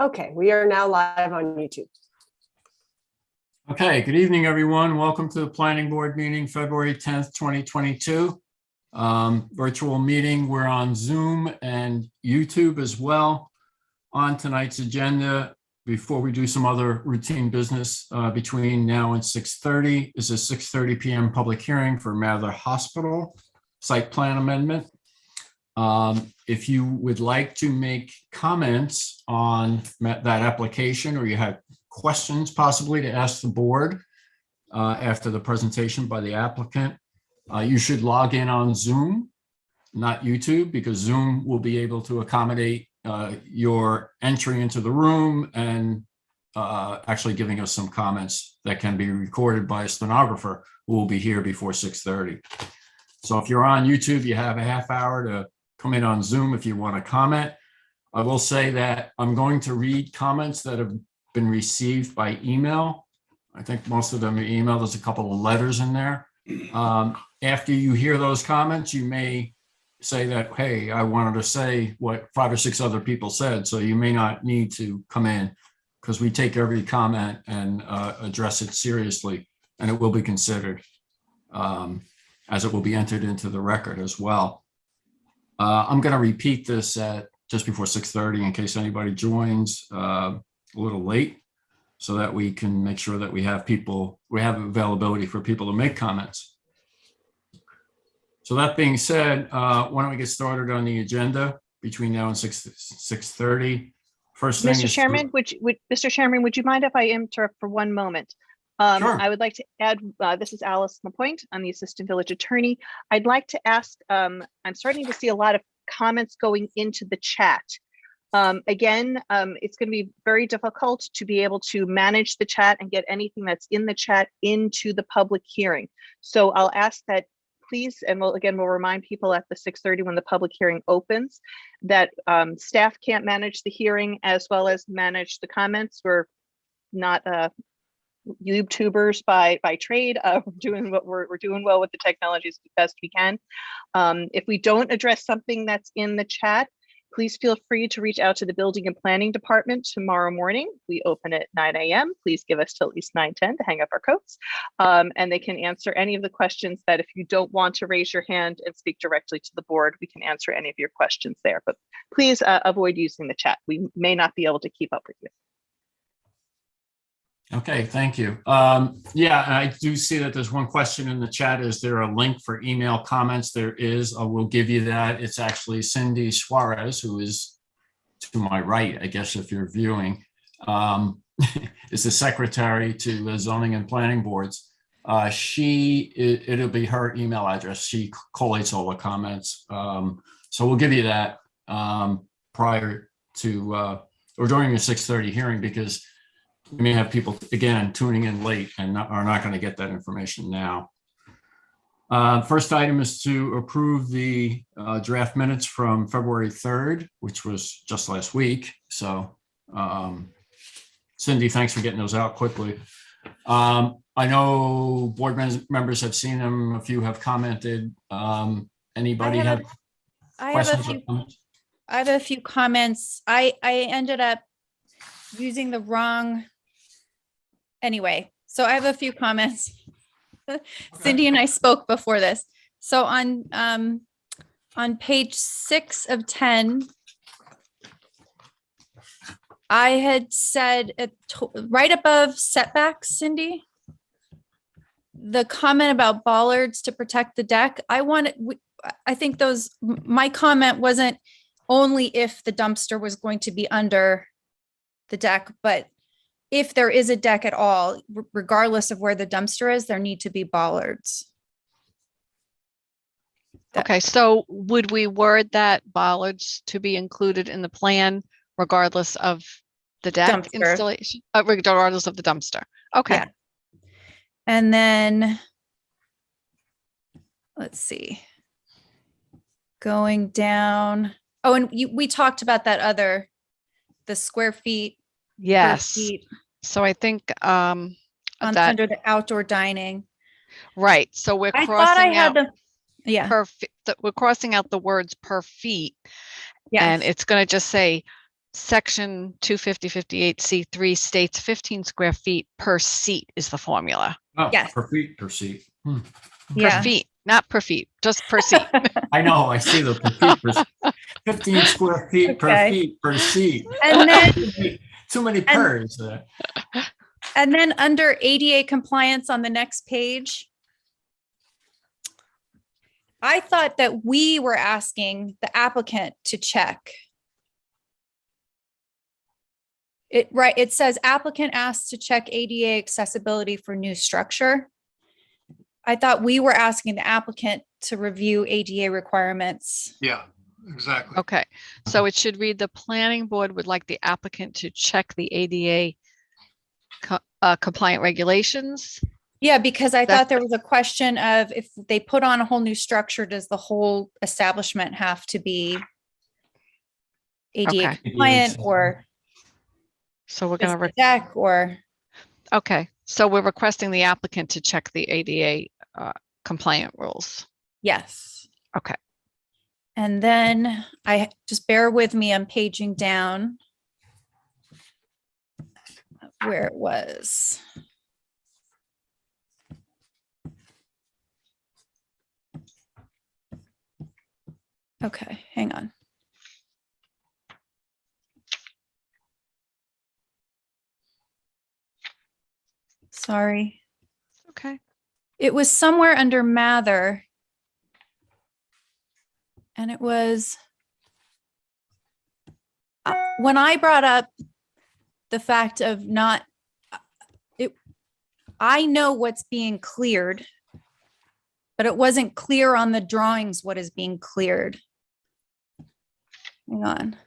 Okay, we are now live on YouTube. Okay, good evening, everyone. Welcome to the Planning Board meeting, February 10th, 2022. Virtual meeting. We're on Zoom and YouTube as well. On tonight's agenda, before we do some other routine business between now and 6:30, is a 6:30 p.m. public hearing for Mather Hospital site plan amendment. If you would like to make comments on that application, or you have questions possibly to ask the board after the presentation by the applicant, you should log in on Zoom, not YouTube, because Zoom will be able to accommodate your entry into the room and actually giving us some comments that can be recorded by a stenographer who will be here before 6:30. So if you're on YouTube, you have a half hour to come in on Zoom if you want to comment. I will say that I'm going to read comments that have been received by email. I think most of them are email. There's a couple of letters in there. After you hear those comments, you may say that, hey, I wanted to say what 5 or 6 other people said. So you may not need to come in, because we take every comment and address it seriously, and it will be considered as it will be entered into the record as well. I'm going to repeat this at just before 6:30 in case anybody joins a little late, so that we can make sure that we have availability for people to make comments. So that being said, why don't we get started on the agenda between now and 6:30. First thing, Mr. Chairman, Mr. Chairman, would you mind if I interrupt for one moment? Sure. I would like to add, this is Alice Lapointe. I'm the Assistant Village Attorney. I'd like to ask, I'm starting to see a lot of comments going into the chat. Again, it's going to be very difficult to be able to manage the chat and get anything that's in the chat into the public hearing. So I'll ask that please, and we'll remind people at the 6:30 when the public hearing opens, that staff can't manage the hearing as well as manage the comments. We're not YouTubers by trade. We're doing well with the technology as best we can. If we don't address something that's in the chat, please feel free to reach out to the Building and Planning Department tomorrow morning. We open at 9 a.m. Please give us till at least 9:10 to hang up our coats. And they can answer any of the questions that, if you don't want to raise your hand and speak directly to the board, we can answer any of your questions there. But please avoid using the chat. We may not be able to keep up with you. Okay, thank you. Yeah, I do see that there's one question in the chat. Is there a link for email comments? There is. I will give you that. It's actually Cindy Suarez, who is to my right, I guess, if you're viewing, is the secretary to the zoning and planning boards. It'll be her email address. She collates all the comments. So we'll give you that prior to or during the 6:30 hearing, because we may have people, again, tuning in late and are not going to get that information now. First item is to approve the draft minutes from February 3rd, which was just last week. So Cindy, thanks for getting those out quickly. I know board members have seen them. A few have commented. Anybody have questions or comments? I have a few comments. I ended up using the wrong. Anyway, so I have a few comments. Cindy and I spoke before this. So on page 6 of 10, I had said right above setbacks, Cindy, the comment about bollards to protect the deck. I think my comment wasn't only if the dumpster was going to be under the deck, but if there is a deck at all, regardless of where the dumpster is, there need to be bollards. Okay, so would we word that bollards to be included in the plan regardless of the deck installation, regardless of the dumpster? Okay. Yeah. And then, let's see, going down. Oh, and we talked about that the square feet. Yes. Feet. So I think under the outdoor dining. Right. So we're crossing out we're crossing out the words per feet. Yes. And it's going to just say section 250-58C3 states 15 square feet per seat is the formula. Oh, Yes. per seat. Per Yeah. feet, not per feet, just per seat. I know, I see the per feet, 15 square feet per Okay. feet per seat. And then, Too many pers there. and then under ADA compliance on the next page, I thought that we were asking the applicant to check. It says applicant asked to check ADA accessibility for new structure. I thought we were asking the applicant to review ADA requirements. Yeah, exactly. Okay, so it should read, the planning board would like the applicant to check the ADA compliant regulations. Yeah, because I That's- thought there was a question of if they put on a whole new structure, does the whole establishment have to be ADA Okay. compliant or So we're just gonna, the deck or? okay, so we're requesting the applicant to check the ADA compliant rules. Yes. Okay. And then just bear with me, I'm paging down where it was. Okay, hang on. Sorry. Okay. It was somewhere under Mather. And it was when I brought up the fact of not, I know what's being cleared, but it wasn't clear on the drawings what is being cleared. Hang on.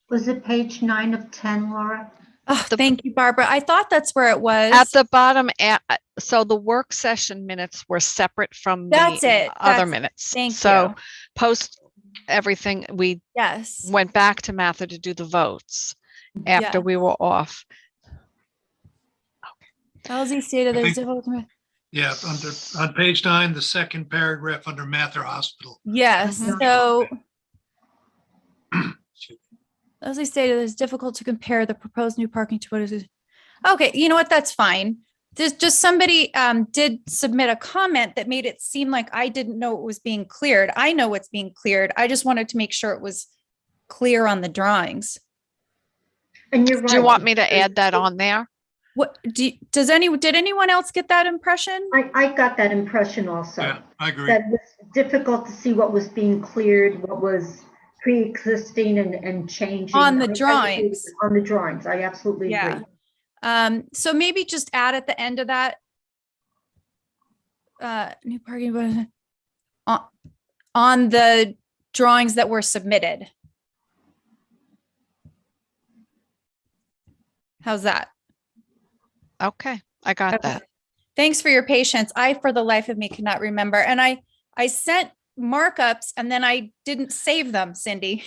Was it page 9 of 10, Laura? Oh, The- thank you, Barbara. I thought that's where it was. At the bottom, so the work session minutes were separate from That's the it. other That's- minutes. Thank So you. post everything, we Yes. went back to Mather to do the votes after Yeah. we were off. LZ stated I there's think- difficult. Yeah, on page 9, the second paragraph under Mather Hospital. Yes, Mhm. so as I stated, it's difficult to compare the proposed new parking to what is. Okay, you know what? That's fine. There's just somebody did submit a comment that made it seem like I didn't know it was being cleared. I know what's being cleared. I just wanted to make sure it was clear on the drawings. And you're right. Do you want me to add that on there? What did anyone else get that impression? I got that impression also. Yeah, I agree. That it was difficult to see what was being cleared, what was pre-existing and changing. On the I agree. drawings. On the drawings, I absolutely Yeah. agree. So maybe just add at the end of that. New parking on the drawings that were submitted. How's that? Okay, I got Okay. that. Thanks for your patience. I, for the life of me, cannot remember. And I sent markups and then I didn't save them, Cindy.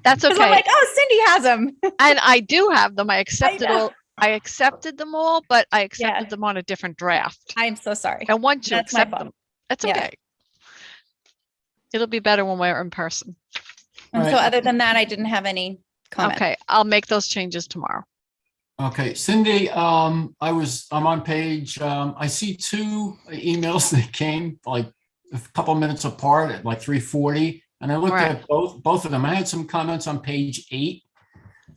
That's 'Cause I'm okay. like, oh, Cindy has them. And I do have them. I accepted know. all, I accepted them all, but I Yeah. accepted them on a different draft. I'm so sorry. And once you That's my accept fault. them, that's Yeah. okay. It'll be better when we're in person. And so Right. other than that, I didn't have any comment. Okay, I'll make those changes tomorrow. Okay, Cindy, I'm on page, I see two emails that came like a couple minutes apart at like 3:40. And I looked Right. at both of them. I had some comments on page 8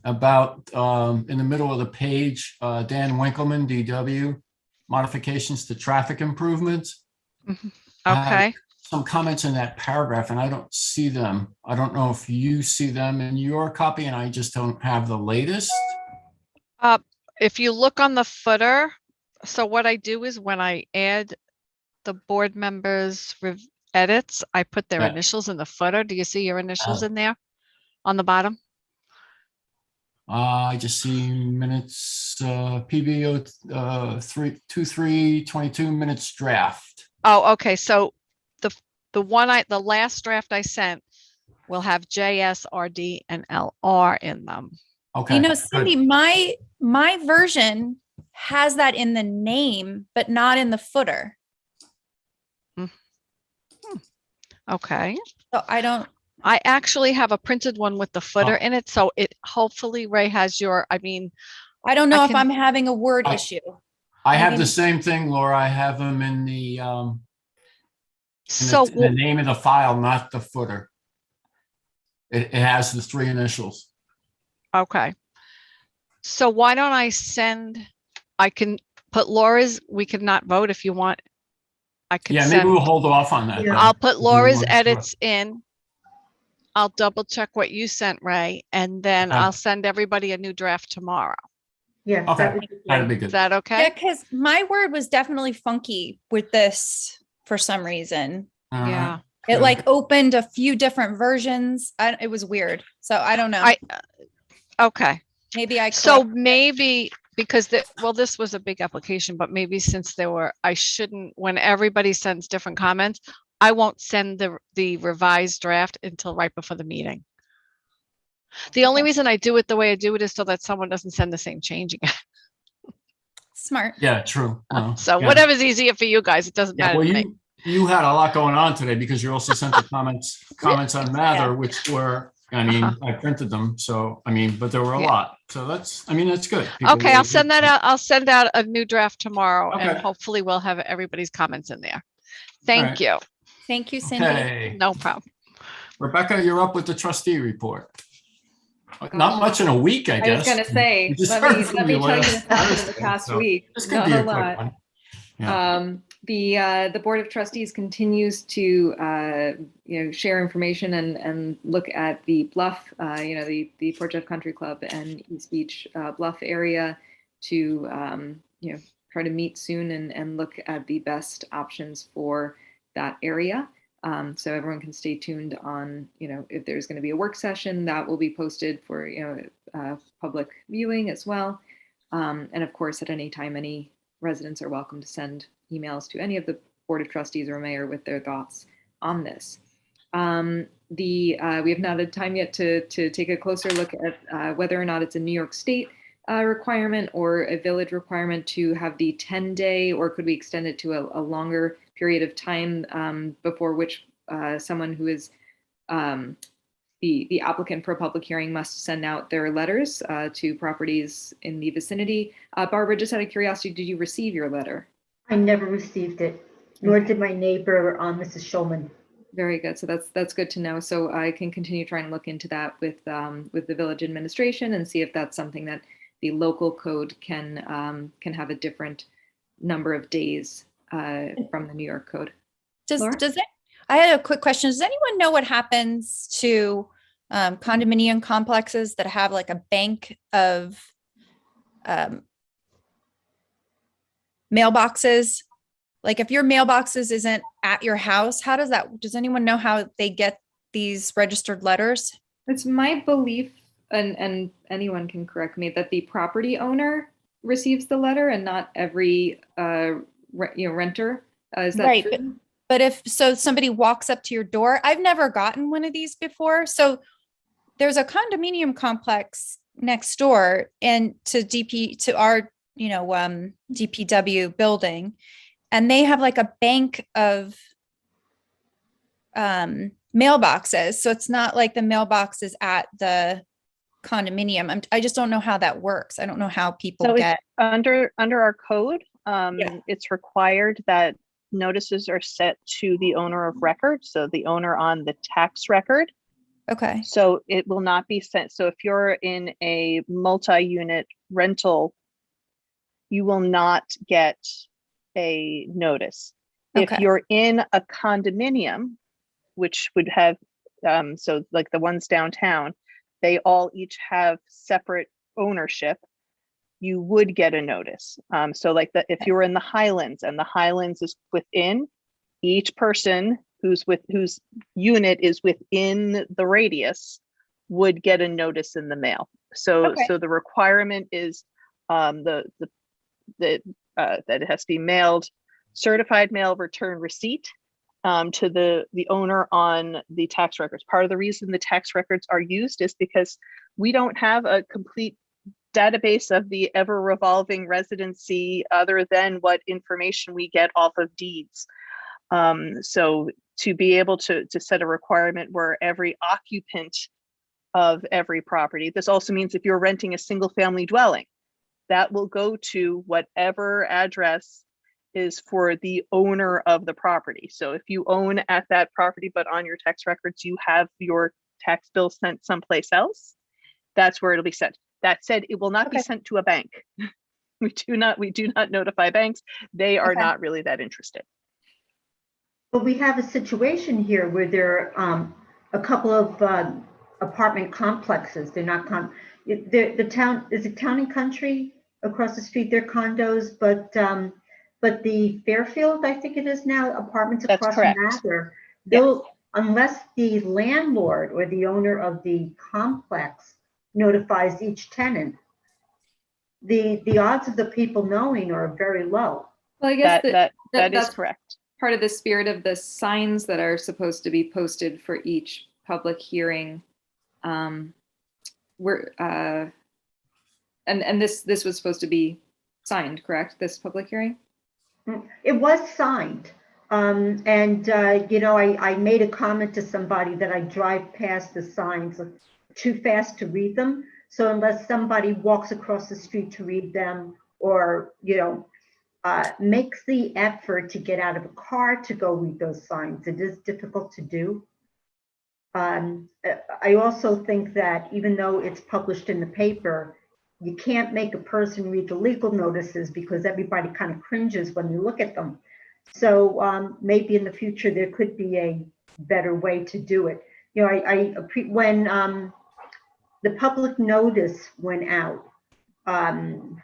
about, in the middle of the page, Dan Winkleman, DW, modifications to traffic improvements. I have Okay, some comments in that paragraph and I don't see them. I don't know if you see them in your copy and I just don't have the latest. if you look on the footer, so what I do is when I add the board members' edits, I put their Yeah. initials in the footer. Do you see your initials Oh. in there on the bottom? I just see minutes, PBO 2322 minutes draft. Oh, okay, so the last draft I sent will have JS, RD, and LR in them. Okay. You know, good. Cindy, my version has that in the name, but not in the footer. Okay. So I don't, I actually have a printed one with the footer in it, so it hopefully Ray has your, I mean, I don't know I if can- I'm having a word I- issue. I have Maybe- the same thing, Laura. I have them in the, so in the name of the file, not the footer. It has the 3 initials. okay. So why don't I can put Laura's, we could not vote if you want. I could Yeah, maybe we'll send, hold off on that. Yeah. then. I'll put If we Laura's want to- edits in. I'll double check what you sent, Ray, and then Okay. I'll send everybody a new draft tomorrow. Yes, Okay. that would be That'd be great. Is good. that Yeah, okay? because my word was definitely funky with this for some reason. All right. Yeah. It Good. like opened a few different versions. It was weird. So I don't know. Okay. Maybe I So correct- maybe because well, this was a big application, but maybe since I shouldn't, when everybody sends different comments, I won't send the revised draft until right before the meeting. The only reason I do it the way I do it is so that someone doesn't send the same change again. smart. Yeah, true. Well, So yeah. whatever's easier for you guys, it doesn't Yeah, matter well, to me. you had a lot going on today because you also sent the comments on Mather, which were, I mean, I printed them. So, I mean, but there were a Yeah. lot. So that's good. People Okay, I'll really send that out. I'll send out a new draft tomorrow and Okay. hopefully we'll have everybody's comments in there. right. Thank you. Thank you, Cindy. Okay. No problem. Rebecca, you're up with the trustee report. Not much in a week, I I guess. was gonna say, We just let heard me from tell you last what's happened in the Thursday, past so week. This could Not be a a quick lot. one. Yeah. The Board of Trustees continues to share information and look at the Bluff, the Port Jeff Country Club and East Beach Bluff area to try to meet soon and look at the best options for that area. So everyone can stay tuned on if there's going to be a work session that will be posted for public viewing as well. And of course, at any time, any residents are welcome to send emails to any of the Board of Trustees or mayor with their thoughts on this. We have not had time yet to take a closer look at whether or not it's a New York State requirement or a village requirement to have the 10-day, or could we extend it to a longer period of time before which someone who is the applicant for a public hearing must send out their letters to properties in the vicinity. Barbara, just out of curiosity, did you receive your letter? I never received it, nor did my neighbor, Mrs. Shulman. Very good. So that's good to know. So I can continue trying to look into that with the village administration and see if that's something that the local code can have a different number of days from the New York code. Laura? I had a quick question. Does anyone know what happens to condominium complexes that have like a bank of mailboxes? Like if your mailboxes isn't at your house, does anyone know how they get these registered letters? It's my belief, and anyone can correct me, that the property owner receives the letter and not every renter. Is that Right, true? But if somebody walks up to your door, I've never gotten one of these before. So there's a condominium complex next door and to our, DPW building, and they have like a bank of mailboxes. So it's not like the mailbox is at the condominium. I just don't know how that works. I don't know how people So get. Under our code, it's required that notices are set to the owner of record, so the owner on the tax record. Okay. So it will not be sent. So if you're in a multi-unit rental, you will not get a notice. Okay. If you're in a condominium, which would have, so like the ones downtown, they all each have separate ownership, you would get a notice. So like if you were in the Highlands and the Highlands is within, each person whose unit is within the radius would get a notice in the mail. So Okay. so the requirement is that it has to be mailed, certified mail return receipt, to the owner on the tax records. Part of the reason the tax records are used is because we don't have a complete database of the ever revolving residency other than what information we get off of deeds. So to be able to set a requirement where every occupant of every property, this also means if you're renting a single family dwelling, that will go to whatever address is for the owner of the property. So if you own at that property, but on your tax records, you have your tax bill sent someplace else, that's where it'll be sent. That said, it will not be sent to a bank. We do not notify banks. They are not really that interested. But we have a situation here where there are a couple of apartment complexes. They're not the town is a Town and Country across the street. They're condos, but the Fairfield, I think it is now, apartments across from Mather, they'll, unless the landlord or the owner of the complex notifies each tenant, the odds of the people knowing are very low. Well, I guess that is correct. Part of the spirit of the signs that are supposed to be posted for each public hearing. And this was supposed to be signed, correct? This public hearing? It was signed. You know, I made a comment to somebody that I drive past the signs too fast to read them. So unless somebody walks across the street to read them, or, you know, makes the effort to get out of a car to go read those signs, it is difficult to do. I also think that even though it's published in the paper, you can't make a person read the legal notices because everybody kind of cringes when you look at them. So maybe in the future there could be a better way to do it. You know, when the public notice went out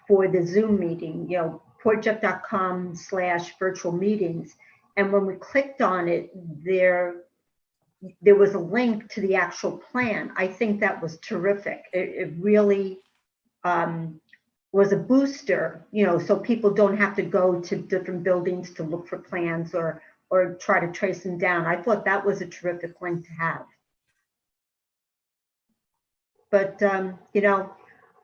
for the Zoom meeting, you know, portjeff.com/virtual meetings, and when we clicked on it, there was a link to the actual plan. I think that was terrific. It really was a booster, you know, so people don't have to go to different buildings to look for plans or try to trace them down. I thought that was a terrific link to have. But, you know,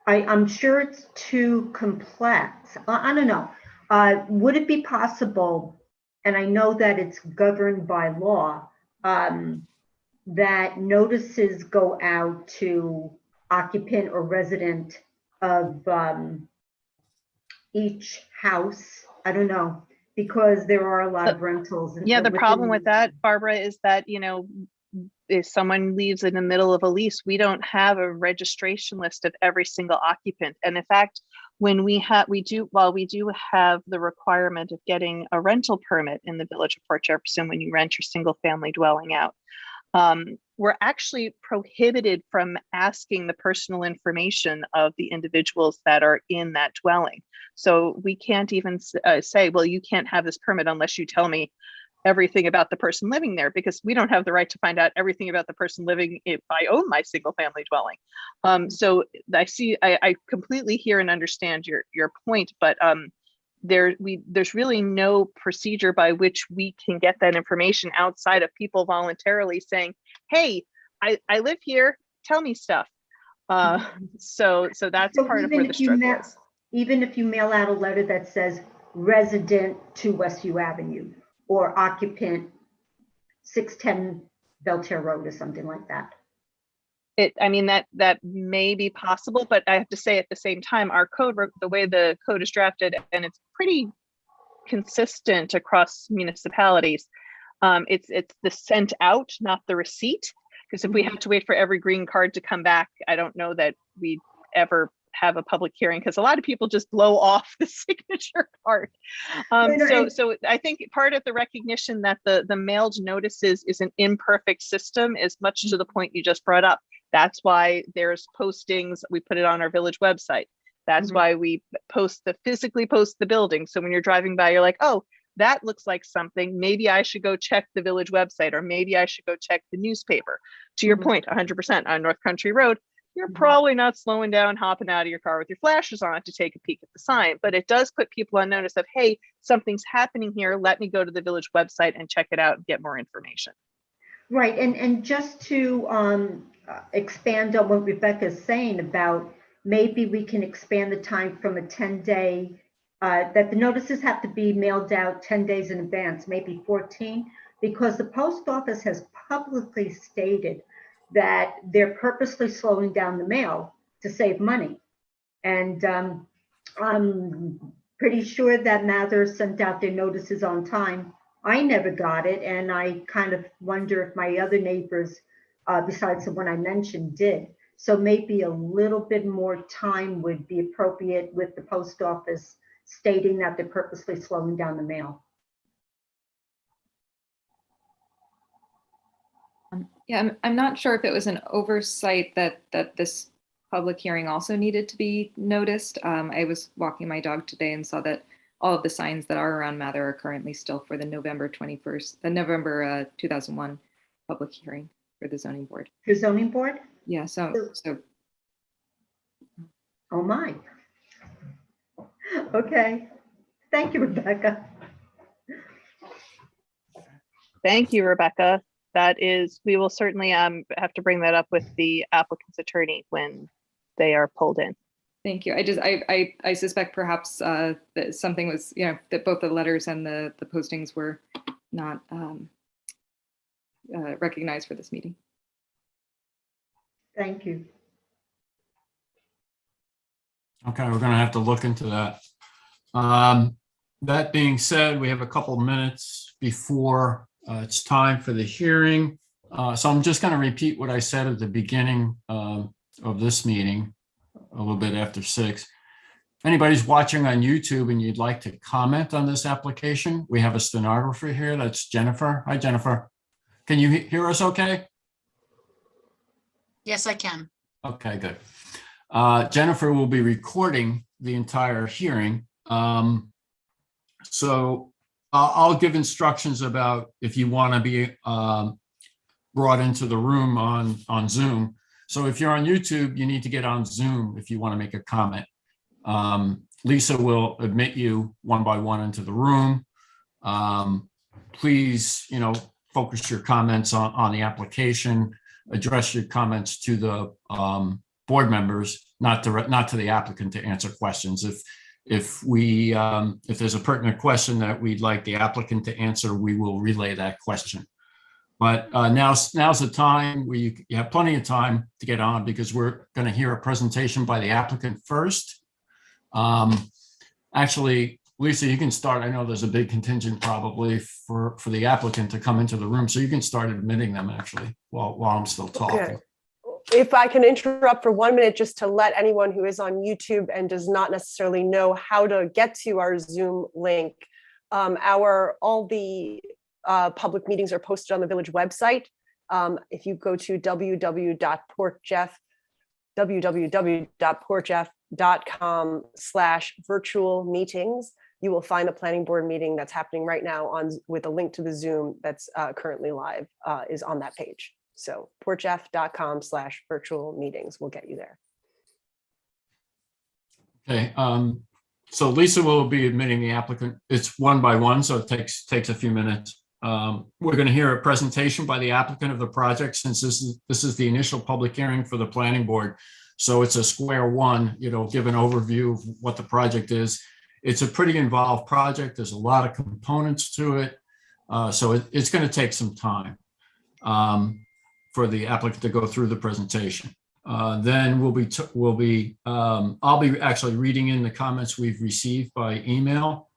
I'm sure it's too complex. I don't know. Would it be possible, and I know that it's governed by law, that notices go out to occupant or resident of each house? I don't know, because there are a lot of rentals. Yeah, the problem with that, Barbara, is that, you know, if someone leaves in the middle of a lease, we don't have a registration list of every single occupant. And in fact, when we do have the requirement of getting a rental permit in the Village of Port Jefferson when you rent your single family dwelling out, we're actually prohibited from asking the personal information of the individuals that are in that dwelling. So we can't even say, well, you can't have this permit unless you tell me everything about the person living there, because we don't have the right to find out everything about the person living if I own my single family dwelling. So I completely hear and understand your point, but there's really no procedure by which we can get that information outside of people voluntarily saying, hey, I live here, tell me stuff. So that's part of where the struggle is. Even if you mail out a letter that says resident to Westview Avenue, or occupant 610 Belterre Road or something like that. I mean, that may be possible, but I have to say at the same time, our code, the way the code is drafted, and it's pretty consistent across municipalities. It's the sent out, not the receipt. Because if we have to wait for every green card to come back, I don't know that we'd ever have a public hearing, because a lot of people just blow off the signature card. So I think part of the recognition that the mailed notices is an imperfect system is much to the point you just brought up. That's why there's postings. We put it on our village website. That's why we physically post the building. So when you're driving by, you're like, oh, that looks like something. Maybe I should go check the village website, or maybe I should go check the newspaper. To your point, 100% on North Country Road, you're probably not slowing down, hopping out of your car with your flashes on to take a peek at the sign, but it does put people on notice of, hey, something's happening here. Let me go to the village website and check it out and get more information. Right, and just to expand on what Rebecca's saying about maybe we can expand the time from a 10-day, that the notices have to be mailed out 10 days in advance, maybe 14, because the post office has publicly stated that they're purposely slowing down the mail to save money. And I'm pretty sure that Mather sent out their notices on time. I never got it, and I kind of wonder if my other neighbors, besides the one I mentioned, did. So maybe a little bit more time would be appropriate with the post office stating that they're purposely slowing down the mail. Yeah, I'm not sure if it was an oversight that this public hearing also needed to be noticed. I was walking my dog today and saw that all of the signs that are around Mather are currently still for the November 2001 public hearing for the zoning board. The zoning board? Yeah, so Oh my. Okay. Thank you, Rebecca. Thank you, Rebecca. That is, we will certainly have to bring that up with the applicant's attorney when they are pulled in. thank you. I suspect perhaps that something was, that both the letters and the postings were not recognized for this meeting. Thank you. Okay, we're going to have to look into that. That being said, we have a couple minutes before it's time for the hearing. So I'm just going to repeat what I said at the beginning of this meeting, a little bit after 6. If anybody's watching on YouTube and you'd like to comment on this application, we have a stenographer here. That's Jennifer. Hi, Jennifer. Can you hear us okay? Yes, I can. Okay, good. Jennifer will be recording the entire hearing. So I'll give instructions about if you want to be brought into the room on Zoom. So if you're on YouTube, you need to get on Zoom if you want to make a comment. Lisa will admit you one by one into the room. Please, focus your comments on the application, address your comments to the board members, not to the applicant to answer questions. If there's a pertinent question that we'd like the applicant to answer, we will relay that question. But now's the time where you have plenty of time to get on, because we're going to hear a presentation by the applicant first. Actually, Lisa, you can start. I know there's a big contingent probably for the applicant to come into the room, so you can start admitting them actually while I'm still talking. Okay. If I can interrupt for 1 minute, just to let anyone who is on YouTube and does not necessarily know how to get to our Zoom link, all the public meetings are posted on the village website. If you go to www.portjeff.com/virtual meetings, you will find the planning board meeting that's happening right now with a link to the Zoom that's currently live is on that page. So portjeff.com/virtual meetings will get you there. Okay. So Lisa will be admitting the applicant. It's one by one, so it takes a few minutes. We're going to hear a presentation by the applicant of the project, since this is the initial public hearing for the planning board. So it's a square one, give an overview of what the project is. It's a pretty involved project. There's a lot of components to it. So it's going to take some time for the applicant to go through the presentation. Then I'll be actually reading in the comments we've received by email.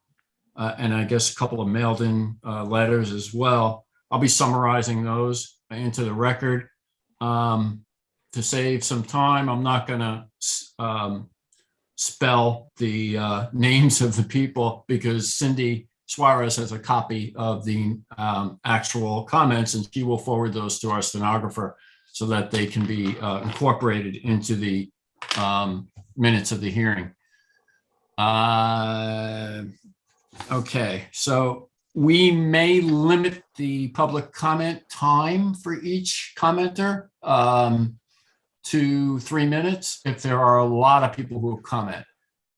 And I guess a couple of mailed in letters as well. I'll be summarizing those into the record. To save some time, I'm not going to spell the names of the people, because Cindy Suarez has a copy of the actual comments, and she will forward those to our stenographer so that they can be incorporated into the minutes of the hearing. Okay, so we may limit the public comment time for each commenter. to 3 minutes if there are a lot of people who comment.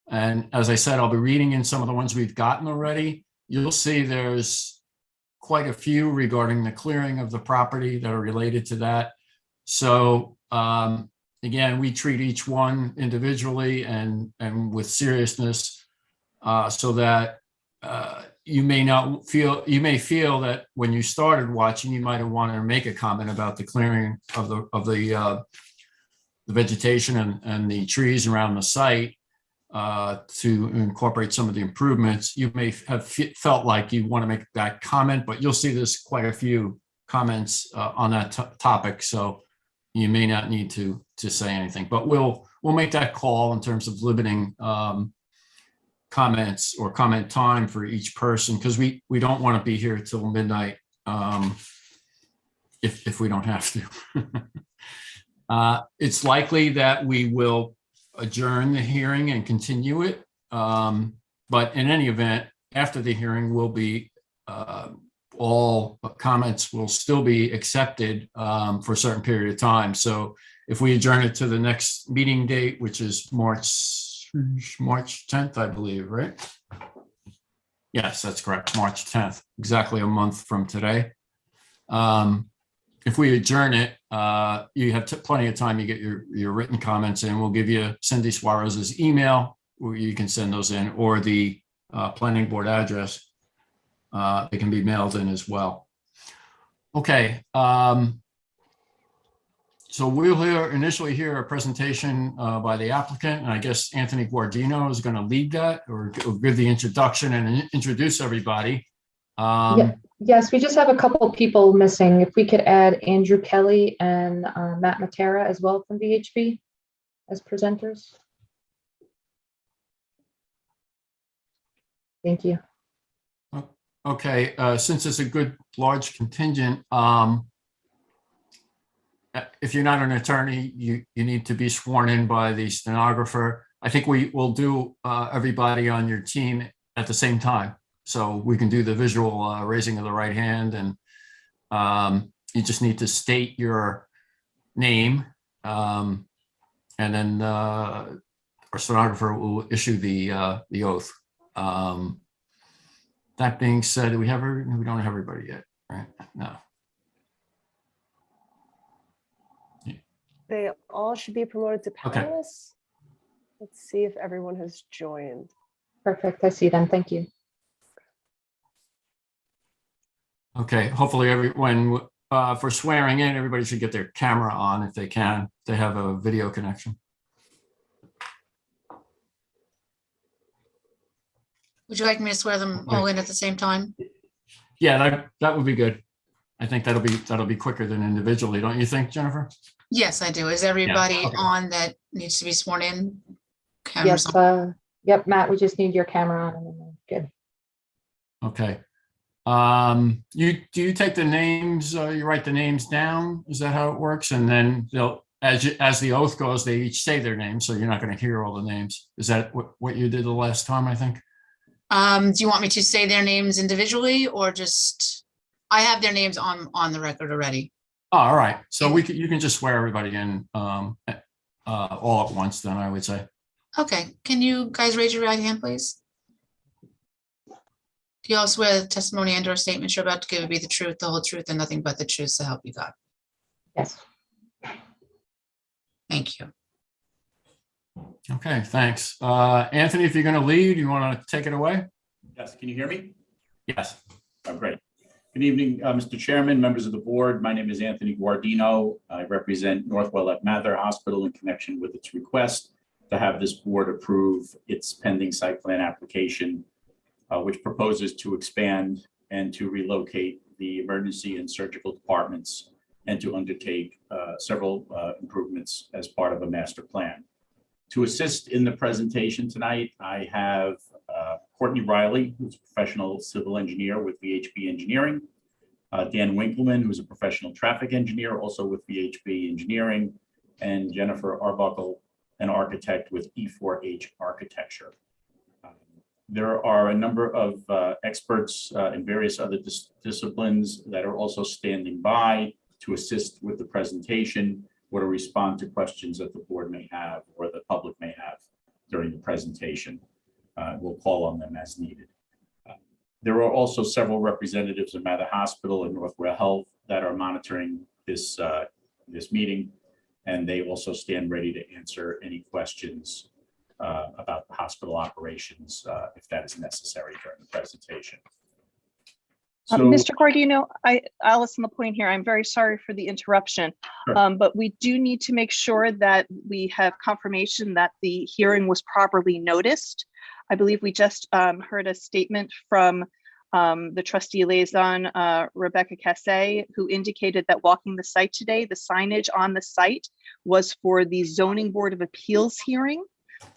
And as I said, I'll be reading in some of the ones we've gotten already. You'll see there's quite a few regarding the clearing of the property that are related to that. So again, we treat each one individually and with seriousness, so that you may feel that when you started watching, you might have wanted to make a comment about the clearing of the vegetation and the trees around the site to incorporate some of the improvements. You may have felt like you want to make that comment, but you'll see there's quite a few comments on that topic. So you may not need to say anything, but we'll make that call in terms of limiting comments or comment time for each person, because we don't want to be here till midnight if we don't have to. It's likely that we will adjourn the hearing and continue it, but in any event, after the hearing will be all comments will still be accepted for a certain period of time. So if we adjourn it to the next meeting date, which is March 10th, I believe, right? Yes, that's correct. March 10th, exactly a month from today. If we adjourn it, you have plenty of time. You get your written comments in. We'll give you Cindy Suarez's email where you can send those in, or the planning board address. It can be mailed in as well. Okay. So we'll initially hear a presentation by the applicant, and I guess Anthony Guardino is going to lead that or give the introduction and introduce everybody. Yes, we just have a couple people missing. If we could add Andrew Kelly and Matt Matera as well from VHB as presenters. Thank you. Okay, since it's a good large contingent, if you're not an attorney, you need to be sworn in by the stenographer. I think we will do everybody on your team at the same time. So we can do the visual raising of the right hand, and you just need to state your name, and then our stenographer will issue the oath. That being said, we don't have everybody yet, right? No. They all should be promoted to Okay. panelists. Let's see if everyone has joined. Perfect. I see them. Thank you. Okay, hopefully everyone, for swearing in, everybody should get their camera on if they can. If they have a video connection. Would you like me to swear them all in at the same time? Yeah, that would be good. I think that'll be quicker than individually, don't you think, Jennifer? Yes, I do. Is everybody okay. on that needs to be sworn in? Cameras Yes. on? Yep, Matt, we just need your camera on. And then good. Okay. Do you take the names? You write the names down. Is that how it works? And then they'll, as the oath goes, they each say their names, so you're not going to hear all the names. Is that what you did the last time? I think. Do you want me to say their names individually or just? I have their names on the record already. Oh, all right. So you can just swear everybody in all at once. Then I would say. Okay. Can you guys raise your right hand, please? Do you all swear the testimony and or statements you're about to give will be the truth, the whole truth, and nothing but the truth, so help you God? Yes. Thank you. Okay, thanks. Anthony, if you're going to lead, you want to take it away? Yes, can you hear me? Yes. Oh, great. Good evening, Mr. Chairman, members of the board. My name is Anthony Guardino. I represent Northwell Mather Hospital in connection with its request to have this board approve its pending site plan application, which proposes to expand and to relocate the emergency and surgical departments and to undertake several improvements as part of a master plan. To assist in the presentation tonight, I have Courtney Riley, who's a professional civil engineer with VHB Engineering, Dan Winkleman, who's a professional traffic engineer, also with VHB Engineering, and Jennifer Arbuckle, an architect with E4H Architecture. There are a number of experts in various other disciplines that are also standing by to assist with the presentation, or to respond to questions that the board may have or the public may have during the presentation. We'll call on them as needed. There are also several representatives of Mather Hospital and Northwell Health that are monitoring this meeting, and they also stand ready to answer any questions about the hospital operations if that is necessary during the presentation. So, Mr. Cardino, Alice Lapointe here. I'm very sorry for the interruption, Sure. but we do need to make sure that we have confirmation that the hearing was properly noticed. I believe we just heard a statement from the trustee liaison, Rebecca Cassay, who indicated that walking the site today, the signage on the site was for the Zoning Board of Appeals hearing,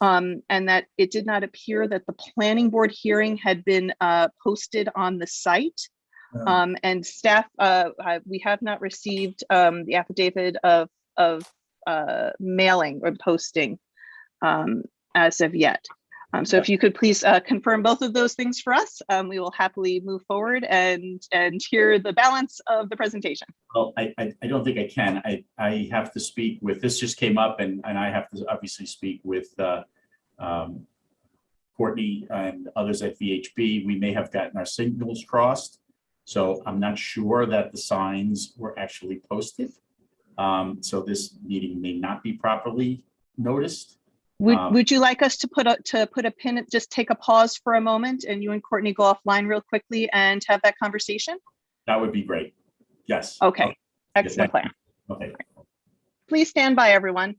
and that it did not appear that the planning board hearing had been posted on the site. And staff, we have not received the affidavit of mailing or posting as of yet. So if you could please confirm both of those things for us, we will happily move forward and hear the balance of the presentation. Well, I don't think I can. I have to speak with, this just came up, and I have to obviously speak with Courtney and others at VHB. We may have gotten our signals crossed, so I'm not sure that the signs were actually posted. So this meeting may not be properly noticed. Would you like us to put a pin, just take a pause for a moment, and you and Courtney go offline real quickly and have that conversation? That would be great. Yes. Okay, excellent plan. Okay. Please stand by, everyone.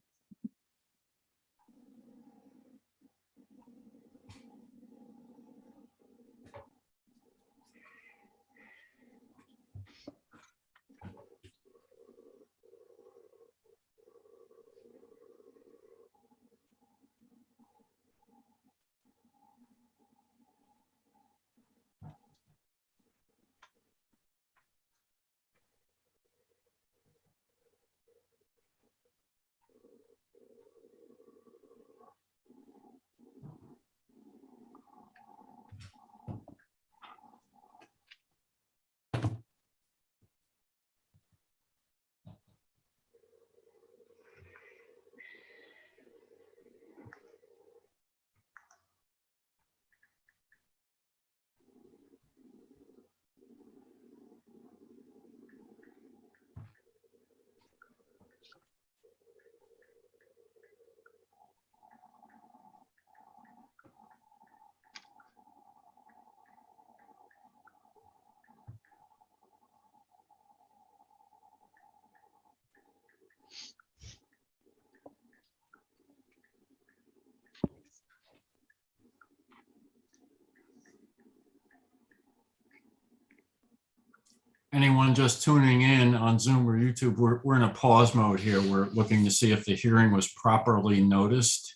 Anyone just tuning in on Zoom or YouTube, we're in a pause mode here. We're looking to see if the hearing was properly noticed.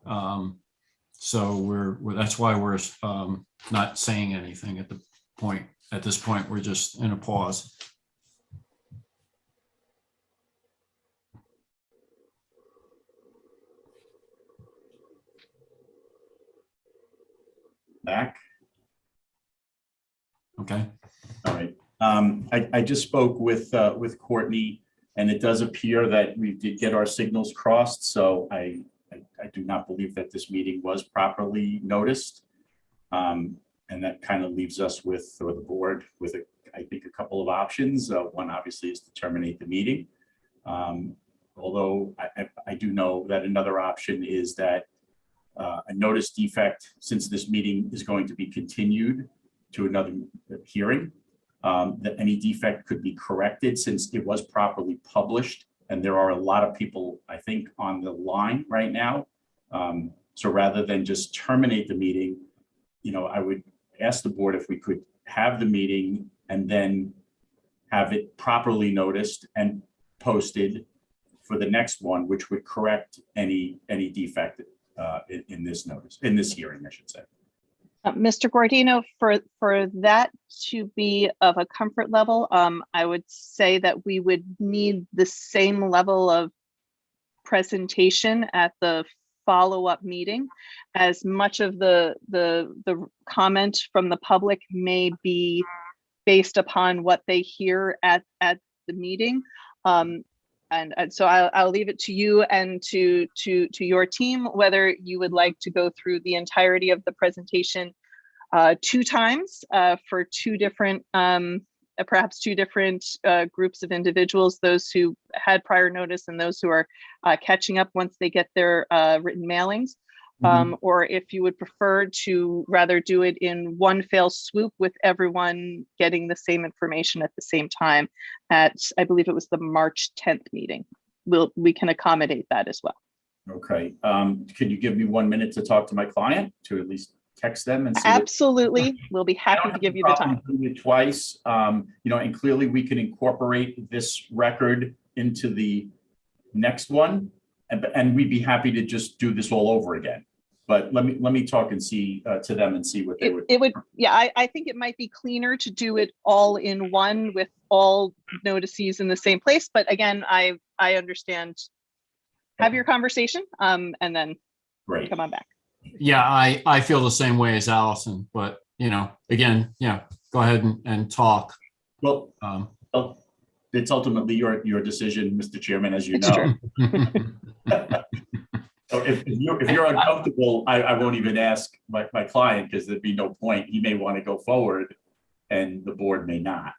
So that's why we're not saying anything at this point. We're just in a pause. Back. Okay. All right. I just spoke with Courtney, and it does appear that we did get our signals crossed. So I do not believe that this meeting was properly noticed. And that kind of leaves us with, or the board with, I think, a couple of options. One obviously is to terminate the meeting. Although I do know that another option is that a notice defect, since this meeting is going to be continued to another hearing, that any defect could be corrected since it was properly published. And there are a lot of people, I think, on the line right now. So rather than just terminate the meeting, I would ask the board if we could have the meeting and then have it properly noticed and posted for the next one, which would correct any defect in this hearing, I should say. Mr. Guardino, for that to be of a comfort level, I would say that we would need the same level of presentation at the follow-up meeting, as much of the comment from the public may be based upon what they hear at the meeting. And so I'll leave it to you and to your team, whether you would like to go through the entirety of the presentation 2 times for 2 different, perhaps 2 different groups of individuals, those who had prior notice and those who are catching up once they get their written mailings. Or if you would prefer to rather do it in one fell swoop with everyone getting the same information at the same time at, I believe it was the March 10th meeting. We can accommodate that as well. Okay. Could you give me 1 minute to talk to my client, to at least text them and see? Absolutely. We'll be happy to give you the time. Doing it twice, and clearly we can incorporate this record into the next one, and we'd be happy to just do this all over again. But let me talk and see to them and see what they would. It would, yeah, I think it might be cleaner to do it all in one with all notices in the same place. But again, I understand. Have your conversation, and then come on back. Yeah, I feel the same way as Allison, but again, go ahead and talk. Well, it's ultimately your decision, Mr. Chairman, as you know. So if you're uncomfortable, I won't even ask my client, because there'd be no point. He may want to go forward and the board may not.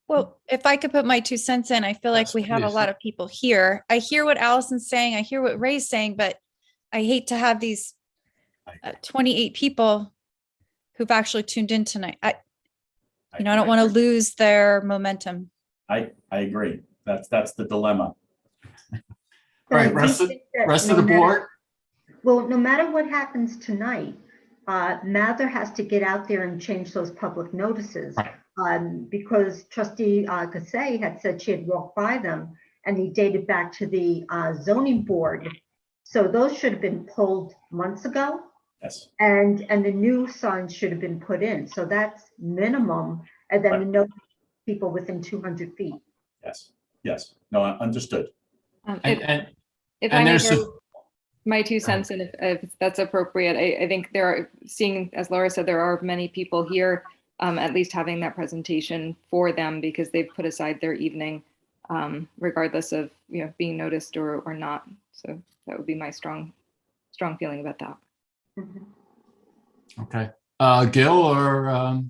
Well, if I could put my 2 cents in, I feel like we have a lot of people here. I hear what Allison's saying. I hear what Ray's saying, but I hate to have these 28 people who've actually tuned in tonight. I don't want to lose their momentum. I agree. That's the dilemma. All right, rest of the board. Well, no matter what happens tonight, Mather has to get out there and change those public notices. Right. Because Trustee Kasey had said she had walked by them, and he dated back to the zoning board. So those should have been pulled months ago. Yes. And the new signs should have been put in. So that's minimum. And then the notice people within 200 feet. Yes. No, understood. If I may throw my 2 cents in, if that's appropriate, I think seeing, as Laura said, there are many people here, at least having that presentation for them, because they've put aside their evening, regardless of being noticed or not. So that would be my strong feeling about that. Okay, Gil or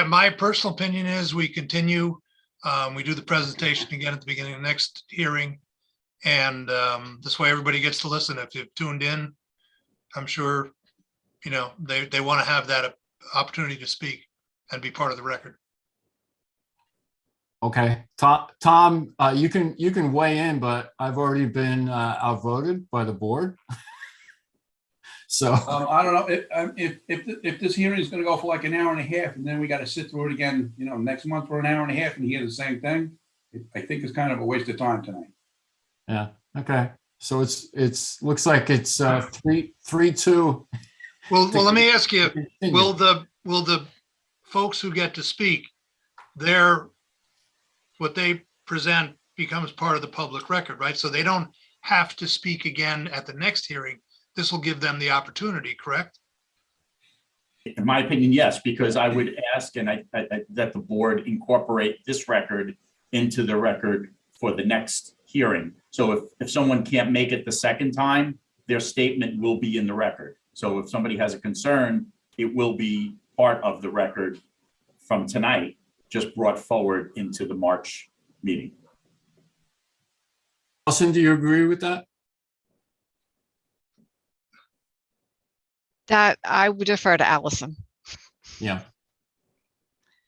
my personal opinion is we continue. We do the presentation again at the beginning of the next hearing, and this way everybody gets to listen. If you've tuned in, I'm sure they want to have that opportunity to speak and be part of the record. Okay, Tom, you can weigh in, but I've already been outvoted by the board. So I don't know if this hearing is going to go for like an hour and a half, and then we got to sit through it again, next month for an hour and a half and hear the same thing. I think it's kind of a waste of time tonight. Yeah. Okay. So it's looks like it's 3-2. Well, let me ask you: will the folks who get to speak, what they present becomes part of the public record, right? So they don't have to speak again at the next hearing. This will give them the opportunity, correct? In my opinion, yes, because I would ask that the board incorporate this record into the record for the next hearing. So if someone can't make it the second time, their statement will be in the record. So if somebody has a concern, it will be part of the record from tonight, just brought forward into the March meeting. Allison, do you agree with that? That I would defer to Allison. Yeah.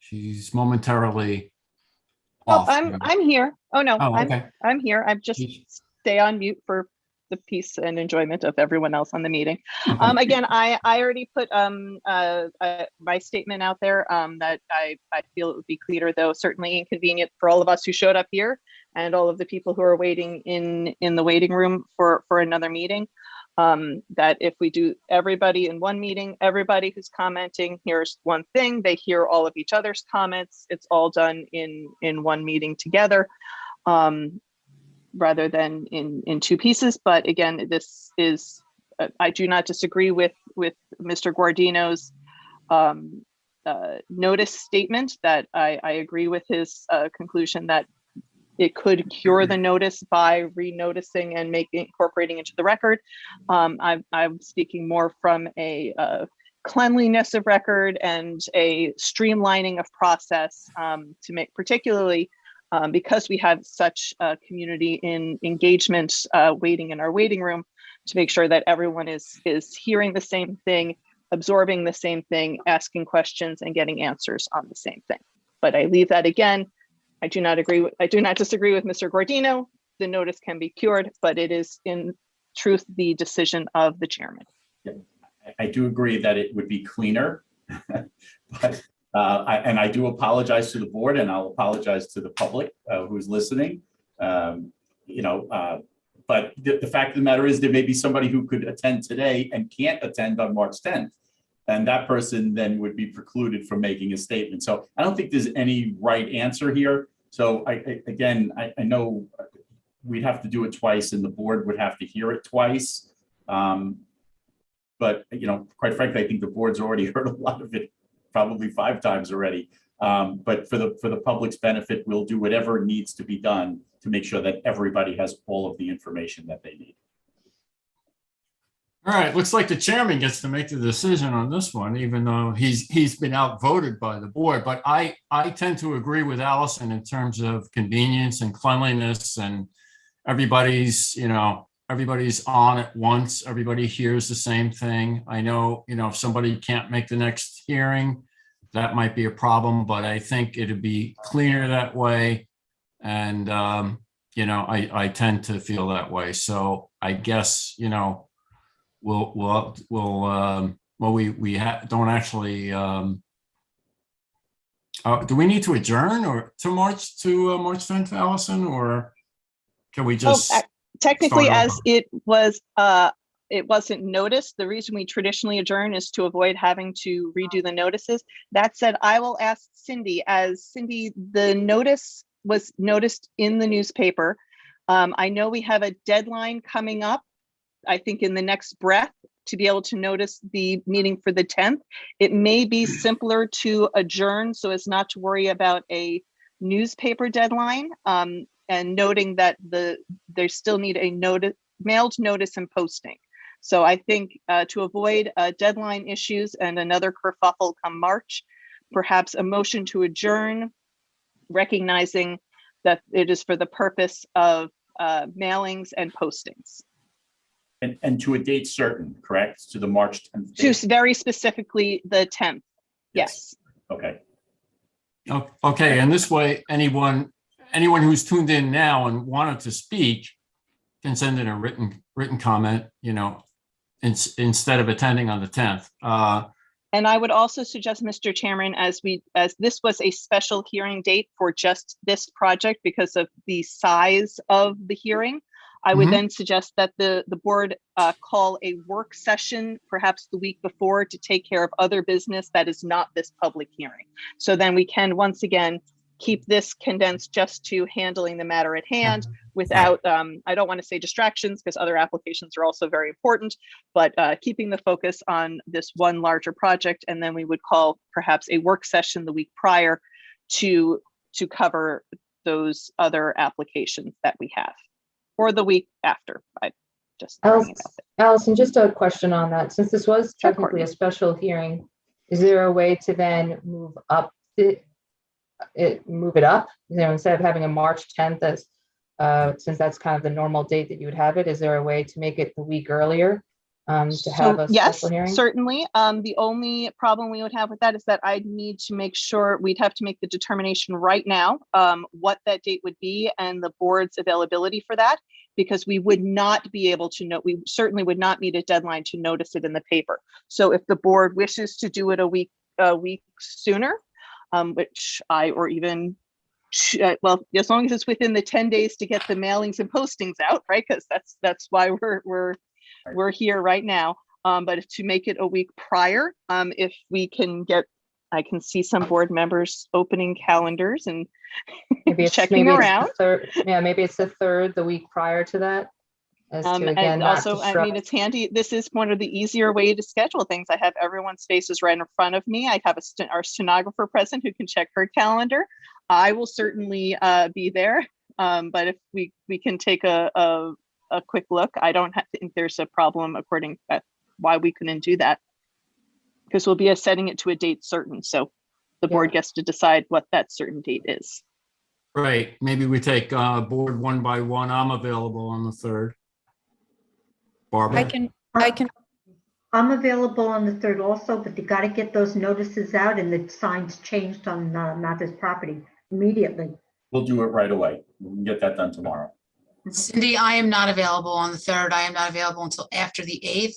She's momentarily Oh, off. I'm here. Oh no, okay. I'm here. I'm just stay on mute for the peace and enjoyment of everyone else on the meeting. Again, I already put my statement out there that I feel it would be cleaner, though certainly inconvenient for all of us who showed up here and all of the people who are waiting in the waiting room for another meeting. That if we do everybody in one meeting, everybody who's commenting hears one thing, they hear all of each other's comments. It's all done in one meeting together, rather than in 2 pieces. But again, this is, I do not disagree with Mr. Guardino's notice statement that I agree with his conclusion that it could cure the notice by renoticing and incorporating into the record. I'm speaking more from a cleanliness of record and a streamlining of process to make, particularly because we have such a community in engagement waiting in our waiting room, to make sure that everyone is hearing the same thing, absorbing the same thing, asking questions and getting answers on the same thing. But I leave that again. I do not disagree with Mr. Cardino. The notice can be cured, but it is in truth the decision of the chairman. I do agree that it would be cleaner, but I do apologize to the board, and I'll apologize to the public who's listening. But the fact of the matter is, there may be somebody who could attend today and can't attend on March 10th. And that person then would be precluded from making a statement. So I don't think there's any right answer here. So I know we'd have to do it twice and the board would have to hear it twice. But, quite frankly, I think the board's already heard a lot of it, probably 5 times already. But for the public's benefit, we'll do whatever needs to be done to make sure that everybody has all of the information that they need. All right, looks like the chairman gets to make the decision on this one, even though he's been outvoted by the board. But I tend to agree with Allison in terms of convenience and cleanliness, and everybody's on at once. Everybody hears the same thing. I know, if somebody can't make the next hearing, that might be a problem, but I think it'd be cleaner that way. And, I tend to feel that way. So I guess, we don't actually, do we need to adjourn or to March 10th, Allison, or can we just? Technically, as it wasn't noticed. The reason we traditionally adjourn is to avoid having to redo the notices. That said, I will ask Cindy, the notice was noticed in the newspaper. I know we have a deadline coming up, I think in the next breath, to be able to notice the meeting for the 10th. It may be simpler to adjourn so as not to worry about a newspaper deadline, and noting that they still need a mailed notice and posting. So I think to avoid deadline issues and another kerfuffle come March, perhaps a motion to adjourn, recognizing that it is for the purpose of mailings and postings. And to a date certain, correct? To the March 10th date? To very specifically the 10th. Yes. Okay. Okay, and this way, anyone who's tuned in now and wanted to speak can send in a written comment, instead of attending on the 10th. And I would also suggest, Mr. Chairman, as this was a special hearing date for just this project because of the size of the hearing, I would then suggest that the board call a work session perhaps the week before to take care of other business that is not this public hearing. So then we can once again keep this condensed just to handling the matter at hand without, I don't want to say distractions because other applications are also very important, but keeping the focus on this one larger project. And then we would call perhaps a work session the week prior to cover those other applications that we have, or the week after. Allison, just a question on that. Since this was technically a special hearing, is there a way to then move it up? Instead of having a March 10th, as since that's kind of the normal date that you would have it, is there a way to make it the week earlier to have a special hearing? Yes, certainly. The only problem we would have with that is that I'd need to make sure we'd have to make the determination right now what that date would be and the board's availability for that, because we would not be able to know. We certainly would not meet a deadline to notice it in the paper. So if the board wishes to do it a week sooner, which or even, well, as long as it's within the 10 days to get the mailings and postings out, right? Because that's why we're here right now. But to make it a week prior, if we can get, I can see some board members opening calendars and checking around. Maybe it's the third, the week prior to that. as to, again, And not also, I mean, disrupt. it's handy. This is one of the easier way to schedule things. I have everyone's faces right in front of me. I have our stenographer present who can check her calendar. I will certainly be there. But if we can take a quick look, I don't think there's a problem according to why we couldn't do that. Because we'll be setting it to a date certain. So the board gets to decide what that certain date is. Right, maybe we take board one by one. I'm available on the 3rd. Barbara? I can, I'm available on the 3rd also, but you got to get those notices out and the signs changed on Mather's property immediately. We'll do it right away. We can get that done tomorrow. Cindy, I am not available on the 3rd. I am not available until after the 8th.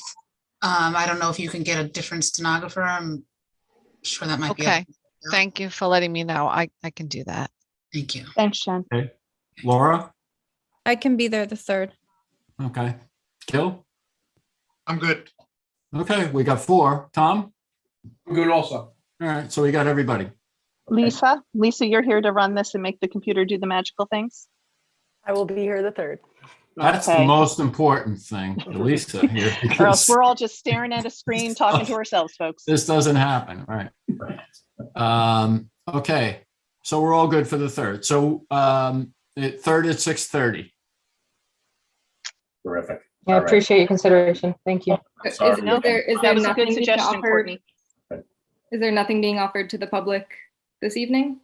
I don't know if you can get a different stenographer. I'm sure that might be. Okay, thank you for letting me know. I can do that. Thank you. Thanks, Jen. Okay. Laura? I can be there the 3rd. Okay. Gil? I'm good. Okay, we got 4. Tom? I'm good also. All right, so we got everybody. Lisa, you're here to run this and make the computer do the magical things. I will be here the 3rd. That's the Okay. most important thing, Lisa here. Or else because we're all just staring at a screen talking to ourselves, folks. This doesn't happen, right? Okay, so we're all good for the 3rd. So 3rd at 6:30. Terrific. I All right. appreciate your consideration. Thank you. Is Sorry. there That was a nothing good being suggestion, offered? Courtney. Is there nothing being offered to the public this evening?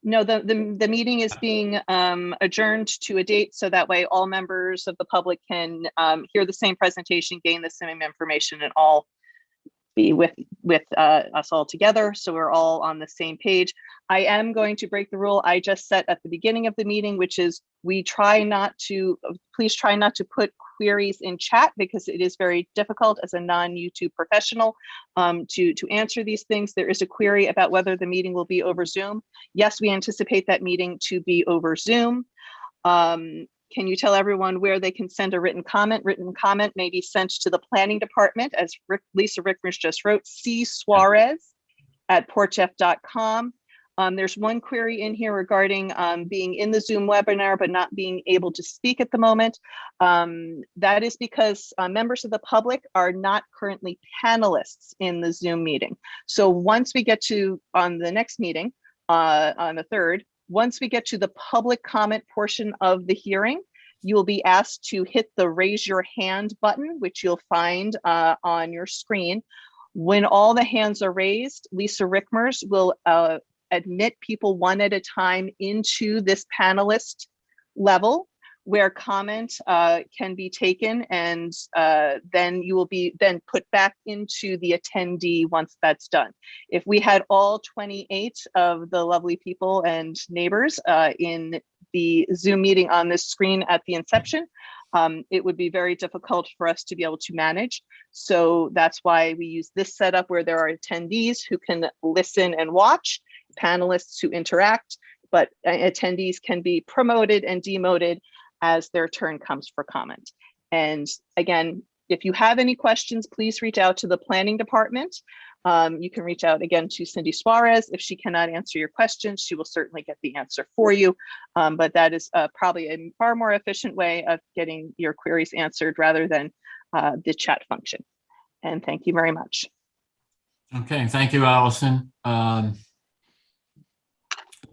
No, the meeting is being adjourned to a date, so that way all members of the public can hear the same presentation, gain the same information, and all be with us all together, so we're all on the same page. I am going to break the rule I just set at the beginning of the meeting, which is please try not to put queries in chat, because it is very difficult as a non-YouTube professional to answer these things. There is a query about whether the meeting will be over Zoom. Yes, we anticipate that meeting to be over Zoom. Can you tell everyone where they can send a written comment? Written comment may be sent to the planning department, as Lisa Rickmers just wrote, csuarez@portf.com. There's one query in here regarding being in the Zoom webinar but not being able to speak at the moment. That is because members of the public are not currently panelists in the Zoom meeting. So once we get to, on the next meeting, on the 3rd, once we get to the public comment portion of the hearing, you will be asked to hit the raise your hand button, which you'll find on your screen. When all the hands are raised, Lisa Rickmers will admit people one at a time into this panelist level, where comment can be taken, and then you will be then put back into the attendee once that's done. If we had all 28 of the lovely people and neighbors in the Zoom meeting on this screen at the inception, it would be very difficult for us to be able to manage. So that's why we use this setup, where there are attendees who can listen and watch, panelists who interact, but attendees can be promoted and demoted as their turn comes for comment. And again, if you have any questions, please reach out to the planning department. You can reach out again to Cindy Suarez. If she cannot answer your questions, she will certainly get the answer for you. But that is probably a far more efficient way of getting your queries answered rather than the chat function. And thank you very much. Okay, thank you, Allison.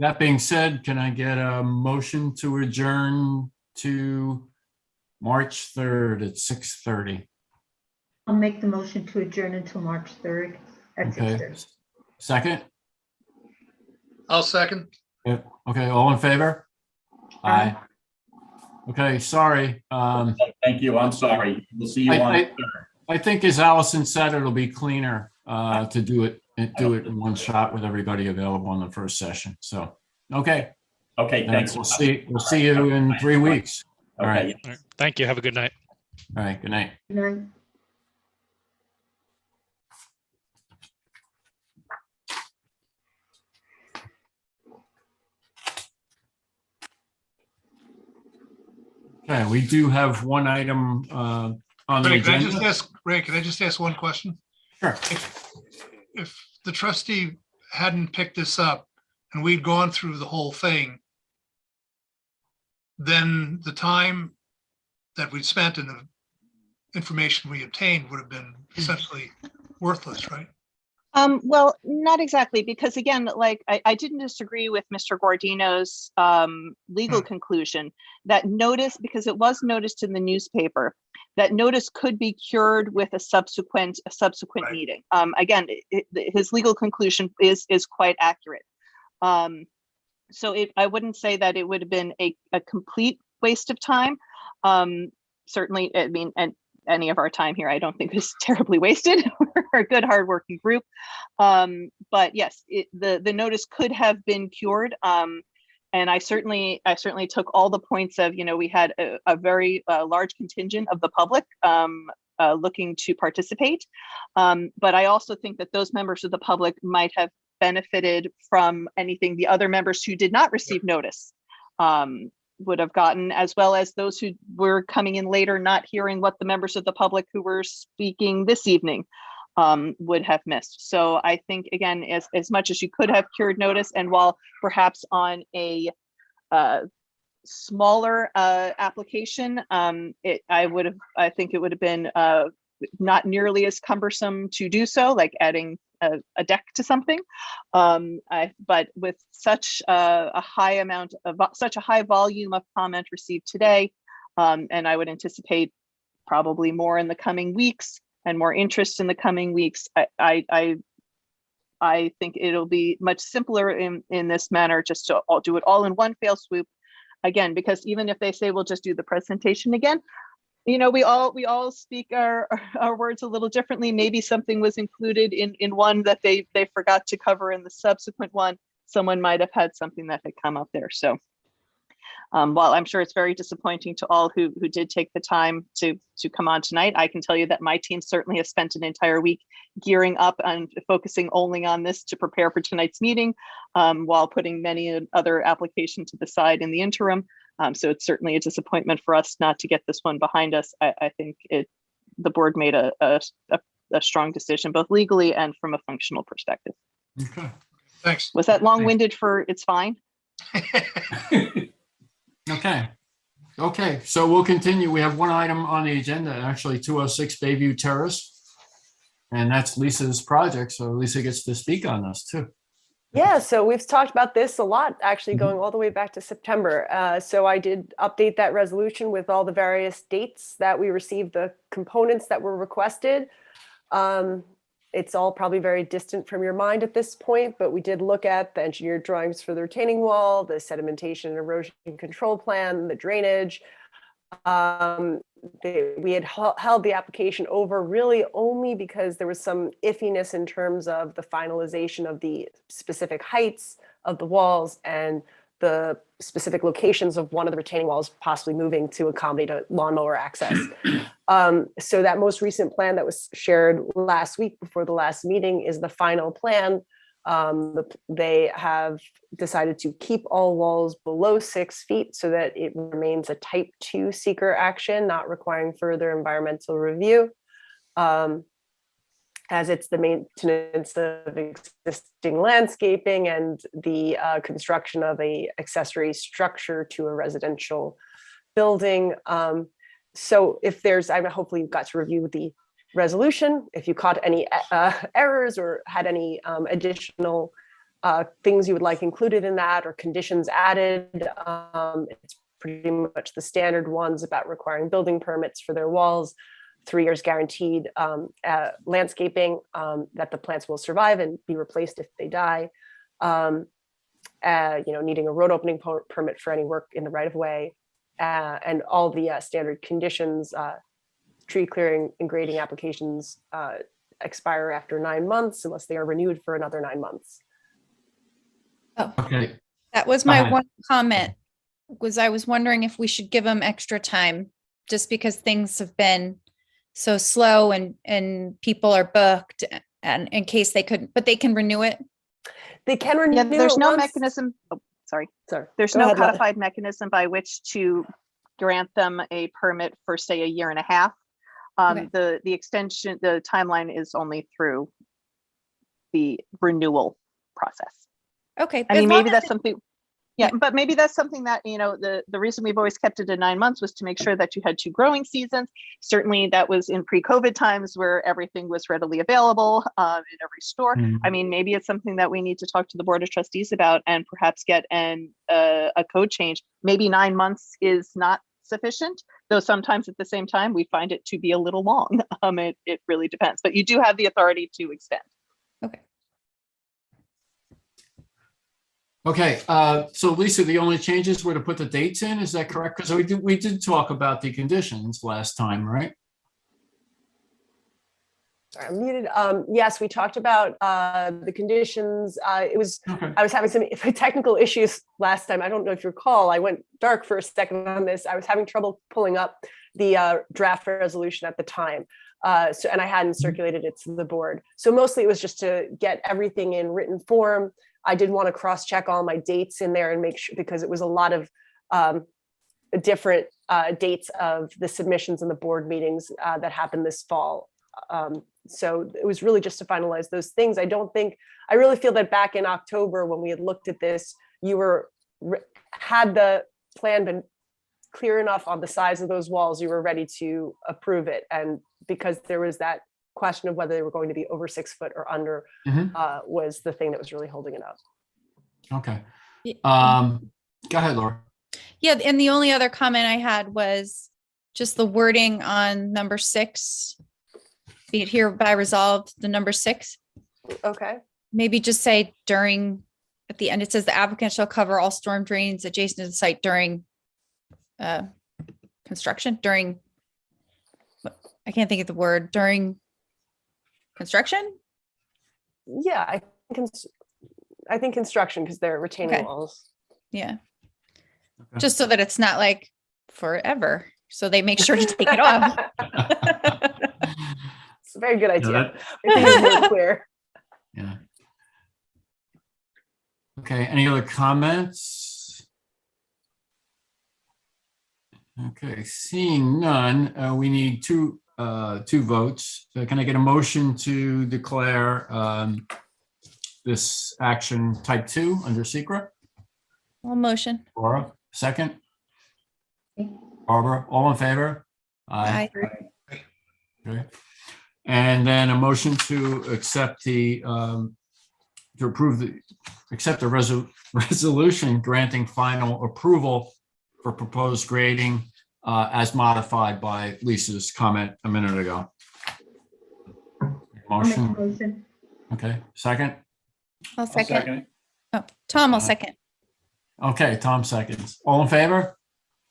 That being said, can I get a motion to adjourn to March 3rd at 6:30? I'll make the motion to adjourn until March 3rd at Okay. 6:30. Second? I'll second. Yeah. Okay, all in favor? Aye. Okay, sorry. Thank you. I'm sorry. We'll see you on the 3rd. I think as Allison said, it'll be cleaner to do it in one shot with everybody available in the first session. So, okay. Okay, thanks. We'll see you in 3 weeks. All right. Okay. All right. Thank you. Have a good night. All right. Good night. Good night. Okay, we do have one item on the Ray, can I just agenda. ask, Ray, can I just ask one question? Sure. If the trustee hadn't picked this up and we'd gone through the whole thing, then the time that we'd spent and the information we obtained would have been essentially worthless, right? Well, not exactly, because again, like I didn't disagree with Mr. Guardino's legal conclusion that notice, because it was noticed in the newspaper, that notice could be cured with a subsequent Right. meeting. Again, his legal conclusion is quite accurate. So I wouldn't say that it would have been a complete waste of time. Certainly, I mean, and any of our time here, I don't think was terribly wasted. We're a good, hardworking group. But yes, the notice could have been cured. And I certainly took all the points of, we had a very large contingent of the public looking to participate. But I also think that those members of the public might have benefited from anything the other members who did not receive notice would have gotten, as well as those who were coming in later, not hearing what the members of the public who were speaking this evening would have missed. So I think, again, as much as you could have cured notice, and while perhaps on a smaller application, I think it would have been not nearly as cumbersome to do so, like adding a deck to something. But with such a high volume of comment received today, and I would anticipate probably more in the coming weeks and more interest in the coming weeks, I think it'll be much simpler in this manner, just to do it all in one fell swoop. Again, because even if they say we'll just do the presentation again, we all speak our words a little differently. Maybe something was included in one that they forgot to cover in the subsequent one. Someone might have had something that had come up there. So while I'm sure it's very disappointing to all who did take the time to come on tonight, I can tell you that my team certainly has spent an entire week gearing up and focusing only on this to prepare for tonight's meeting, while putting many other applications to the side in the interim. So it's certainly a disappointment for us not to get this one behind us. I think the board made a strong decision, both legally and from a functional perspective. Okay, thanks. Was that long-winded for it's fine? Okay, so we'll continue. We have one item on the agenda, actually 206 Bayview Terrace. And that's Lisa's project, so Lisa gets to speak on this too. Yeah, so we've talked about this a lot, actually going all the way back to September. So I did update that resolution with all the various dates that we received the components that were requested. It's all probably very distant from your mind at this point, but we did look at the engineered drawings for the retaining wall, the sedimentation and erosion control plan, the drainage. We had held the application over really only because there was some iffiness in terms of the finalization of the specific heights of the walls and the specific locations of one of the retaining walls possibly moving to accommodate a lawnmower access. So that most recent plan that was shared last week before the last meeting is the final plan. They have decided to keep all walls below 6 feet so that it remains a type 2 seeker action, not requiring further environmental review, as it's the maintenance of existing landscaping and the construction of a accessory structure to a residential building. So if there's, hopefully you've got to review the resolution. If you caught any errors or had any additional things you would like included in that or conditions added, it's pretty much the standard ones about requiring building permits for their walls, 3 years guaranteed landscaping, that the plants will survive and be replaced if they die, needing a road opening permit for any work in the right of way, and all the standard conditions. Tree clearing and grading applications expire after 9 months unless they are renewed for another 9 months. Okay. That was my one comment, was I was wondering if we should give them extra time, just because things have been so slow and people are booked, and in case they couldn't, but they can renew it. They can renew. Yeah, there's no mechanism. Oh, sorry. There's no codified mechanism by which to grant them a permit for, say, a year and a half. Okay. The extension, the timeline is only through the renewal process. Okay. I mean, maybe that's something Yeah, but maybe that's something that, the reason we've always kept it at 9 months was to make sure that you had 2 growing seasons. Certainly that was in pre-COVID times where everything was readily available in every store. I mean, maybe it's something that we need to talk to the Board of Trustees about and perhaps get a code change. Maybe 9 months is not sufficient, though sometimes at the same time, we find it to be a little long. It really depends, but you do have the authority to extend. Okay. Okay, so Lisa, the only changes were to put the dates in, is that correct? Because we did talk about the conditions last time, right? Sorry, I'm muted. Yes, we talked about the conditions. I was having some technical issues last time. I don't know if you recall, I went dark for a second on this. I was having trouble pulling up the draft resolution at the time. And I hadn't circulated it to the board. So mostly it was just to get everything in written form. I did want to cross-check all my dates in there and make sure, because it was a lot of different dates of the submissions and the board meetings that happened this fall. So it was really just to finalize those things. I really feel that back in October when we had looked at this, had the plan been clear enough on the size of those walls, you were ready to approve it. And because there was that question of whether they were going to be over 6 foot or under, was the thing that was really holding it up. Okay. Go ahead, Laura. Yeah, and the only other comment I had was just the wording on number 6. Be it hereby resolved, the number 6. Okay. Maybe just say during, at the end, it says the applicant shall cover all storm drains adjacent to the site during construction, I can't think of the word, during construction? Yeah, I think construction, because they're retaining walls. Yeah. Okay. Just so that it's not like forever. So they make sure to take it off. It's a very good idea. that- I think it's more clear. Yeah. Okay, any other comments? Okay, seeing none, we need two votes. So can I get a motion to declare this action type 2 under secret? All motion. Laura, second. Barbara, all in favor? Aye. Okay. And then a motion to accept accept the resolution granting final approval for proposed grading as modified by Lisa's comment a minute ago. Motion. Okay, second. I'll second. it. Oh, Tom will second. Okay, Tom seconds. All in favor?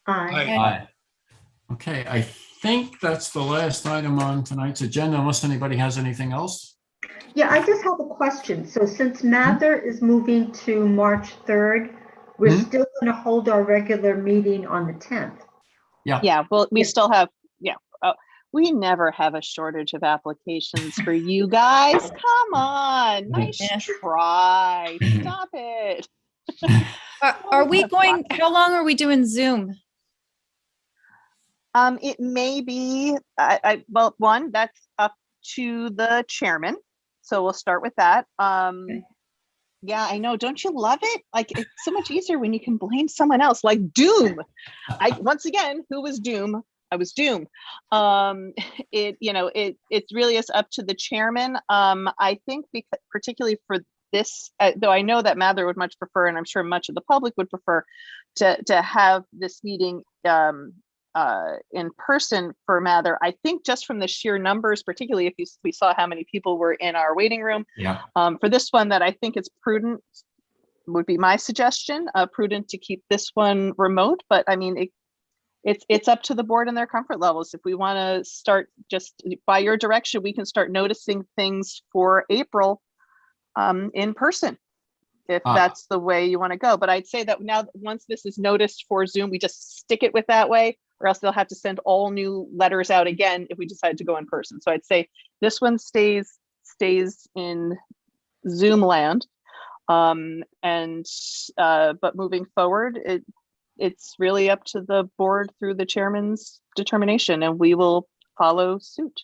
Aye. Aye. Okay, I think that's the last item on tonight's agenda, unless anybody has anything else. Yeah, I just have a question. So since Mather is moving to March 3rd, we're still going to hold our regular meeting on the 10th. Yeah, well, we still have, we never have a shortage of applications for you guys. Come on, nice try. Stop it. Are we going, how long are we doing Zoom? It may be, well, one, that's up to the chairman. So we'll start with that. Yeah, I know. Don't you love it? Like, it's so much easier when you can blame someone else, like Doom. Once again, who was Doom? I was Doom. It really is up to the chairman. I think because particularly for this, though I know that Mather would much prefer, and I'm sure much of the public would prefer to have this meeting in person for Mather. I think just from the sheer numbers, particularly if we saw how many people were in our waiting room. Yeah. For this one, that I think it's prudent, would be my suggestion, prudent to keep this one remote. But I mean, it's up to the board and their comfort levels. If we want to start just by your direction, we can start noticing things for April in person, if that's the way you want to go. But I'd say that now, once this is noticed for Zoom, we just stick it with that way, or else they'll have to send all new letters out again if we decide to go in person. So I'd say this one stays in Zoom land. But moving forward, it's really up to the board through the chairman's determination, and we will follow suit.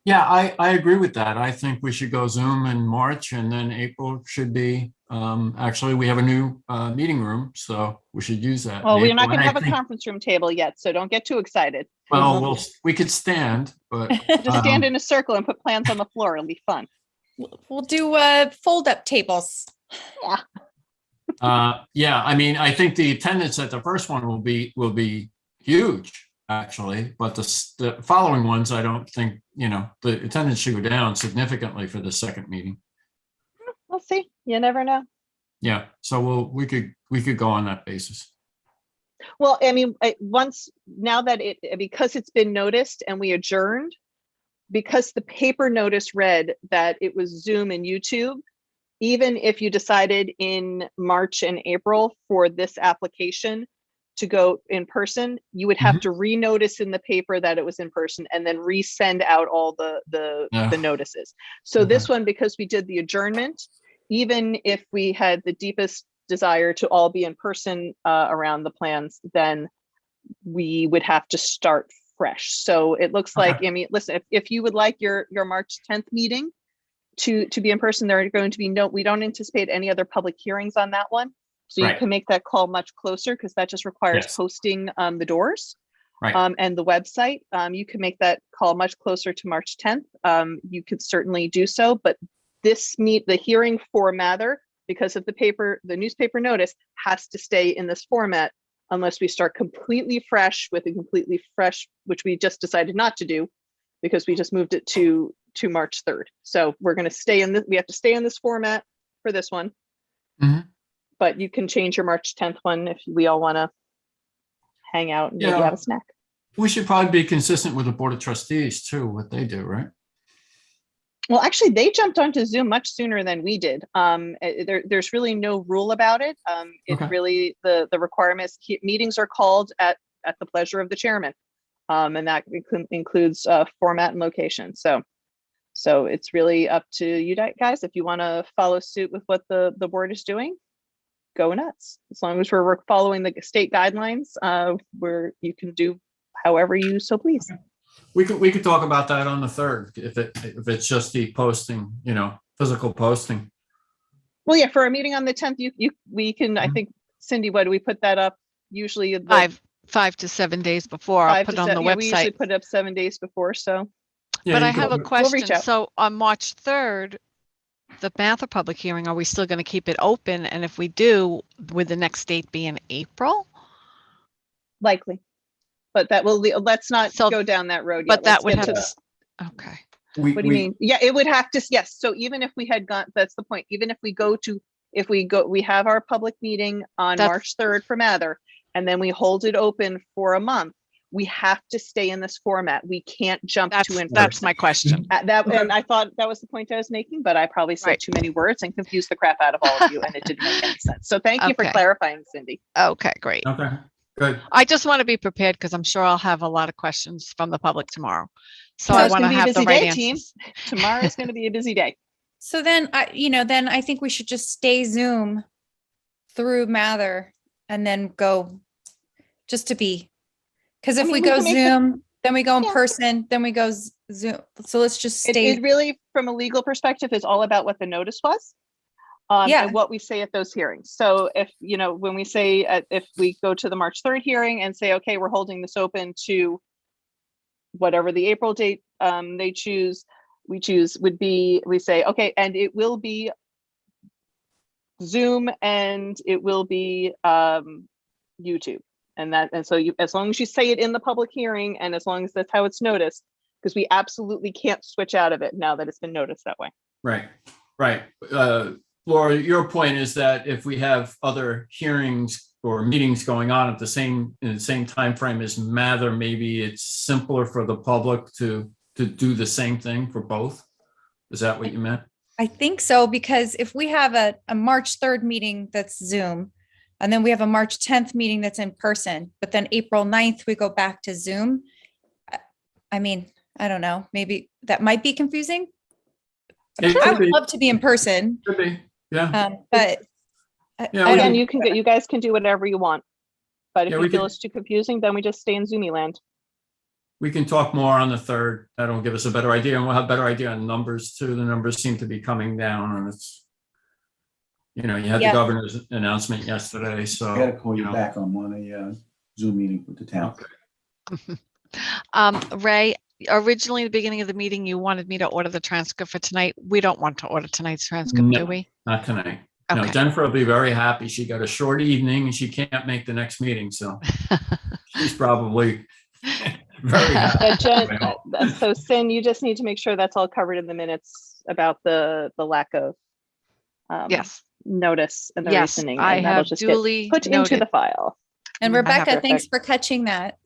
Yeah, I agree with that. I think we should go Zoom in March, and then April should be Actually, we have a new meeting room, so we should use that. Well, in we're not April. going to And I have a think- conference room table yet, so don't get too excited. Well, we could stand, but Just stand in a circle and put plans on the floor. It'll be fun. We'll do fold up tables. yeah, I mean, I think the attendance at the first one will be huge, actually, but the following ones, I don't think, the attendance should go down significantly for the second meeting. We'll see. You never know. Yeah, so we could go on that basis. Well, I mean, now that because it's been noticed and we adjourned, because the paper notice read that it was Zoom and YouTube, even if you decided in March and April for this application to go in person, you would have to renotice in the paper that it was in person and then resend out all the notices. So this one, because we did the adjournment, even if we had the deepest desire to all be in person around the plans, then we would have to start fresh. So it looks like, I mean, listen, if you would like your March 10th meeting to be in person, there are going to be we don't anticipate any other public hearings on that one. So you can make that call much closer, because that just requires posting the doors and the website. You can make that call much closer to March 10th. You could certainly do so, but the hearing for Mather, because of the newspaper notice, has to stay in this format unless we start completely fresh with a completely fresh, which we just decided not to do because we just moved it to March 3rd. So we're going to stay in this. We have to stay in this format for this one. But you can change your March 10th one if we all want to hang out and maybe have a snack. We should probably be consistent with the Board of Trustees too, what they do, right? Well, actually, they jumped onto Zoom much sooner than we did. There's really no rule about it. It really, the requirements, meetings are called at the pleasure of the chairman. And that includes format and location. So it's really up to you guys. If you want to follow suit with what the board is doing, go nuts. As long as we're following the state guidelines, where you can do however you so please. We could talk about that on the 3rd if it's just the posting, physical posting. Well, yeah, for a meeting on the 10th, we can. I think, Cindy, what do we put that up? Usually 5 to 7 days before. I'll put it on the website. We usually put it up 7 days before. So, but I have a question. We'll reach out. So on March 3rd, the Mather public hearing, are we still going to keep it open? And if we do, would the next date be in April? Likely. But that will, let's not go down that road yet. But that would have to, okay. What do you mean? Yeah, it would have to, yes. So even if we had that's the point. Even if we have our public meeting on March 3rd for Mather, and then we hold it open for a month, we have to stay in this format. We can't jump to in person. That's my question. And I thought that was the point I was making, but I probably said too many words and confused the crap out of all of you, and it didn't make any sense. So thank you for clarifying, Cindy. Okay, great. Okay. Good. I just want to be prepared because I'm sure I'll have a lot of questions from the public tomorrow. So Tomorrow's I want to have the right answers. Tomorrow is going to be a busy day. So then I think we should just stay Zoom through Mather and then go just to be, because if we go Zoom, then we go in person, then we go Zoom. So let's just stay. It really, from a legal perspective, is all about what the notice was. And what we say at those hearings. So if, when we say, if we go to the March 3rd hearing and say, okay, we're holding this open to whatever the April date we say, okay, and it will be Zoom and it will be YouTube. And so as long as you say it in the public hearing and as long as that's how it's noticed, because we absolutely can't switch out of it now that it's been noticed that way. Right. Laura, your point is that if we have other hearings or meetings going on in the same time frame as Mather, maybe it's simpler for the public to do the same thing for both. Is that what you meant? I think so, because if we have a March 3rd meeting that's Zoom, and then we have a March 10th meeting that's in person, but then April 9th, we go back to Zoom. I mean, I don't know, maybe that might be confusing. I would love to be in person. Could be. Yeah. But again, you guys can do whatever you want. But if you feel it's too confusing, then we just stay in Zoomy land. We can talk more on the 3rd. That'll give us a better idea, and we'll have a better idea on numbers too. The numbers seem to be coming down, and you know, you had the Yeah. governor's announcement yesterday, so. I gotta call you know. back on a Zoom meeting with the town. Okay. Ray, originally, the beginning of the meeting, you wanted me to order the transcript for tonight. We don't want to order tonight's transcript, do No. we? Not tonight. No, Okay. Jennifer will be very happy. She got a short evening and she can't make the next meeting, so she's probably very happy. Yeah, Jen, I hope. so Sin, you just need to make sure that's all covered in the minutes about the lack of Yes, notice and the yes, reasoning. I and that'll have just get duly put into noted. the file. And I have Rebecca, perfect. thanks for catching that.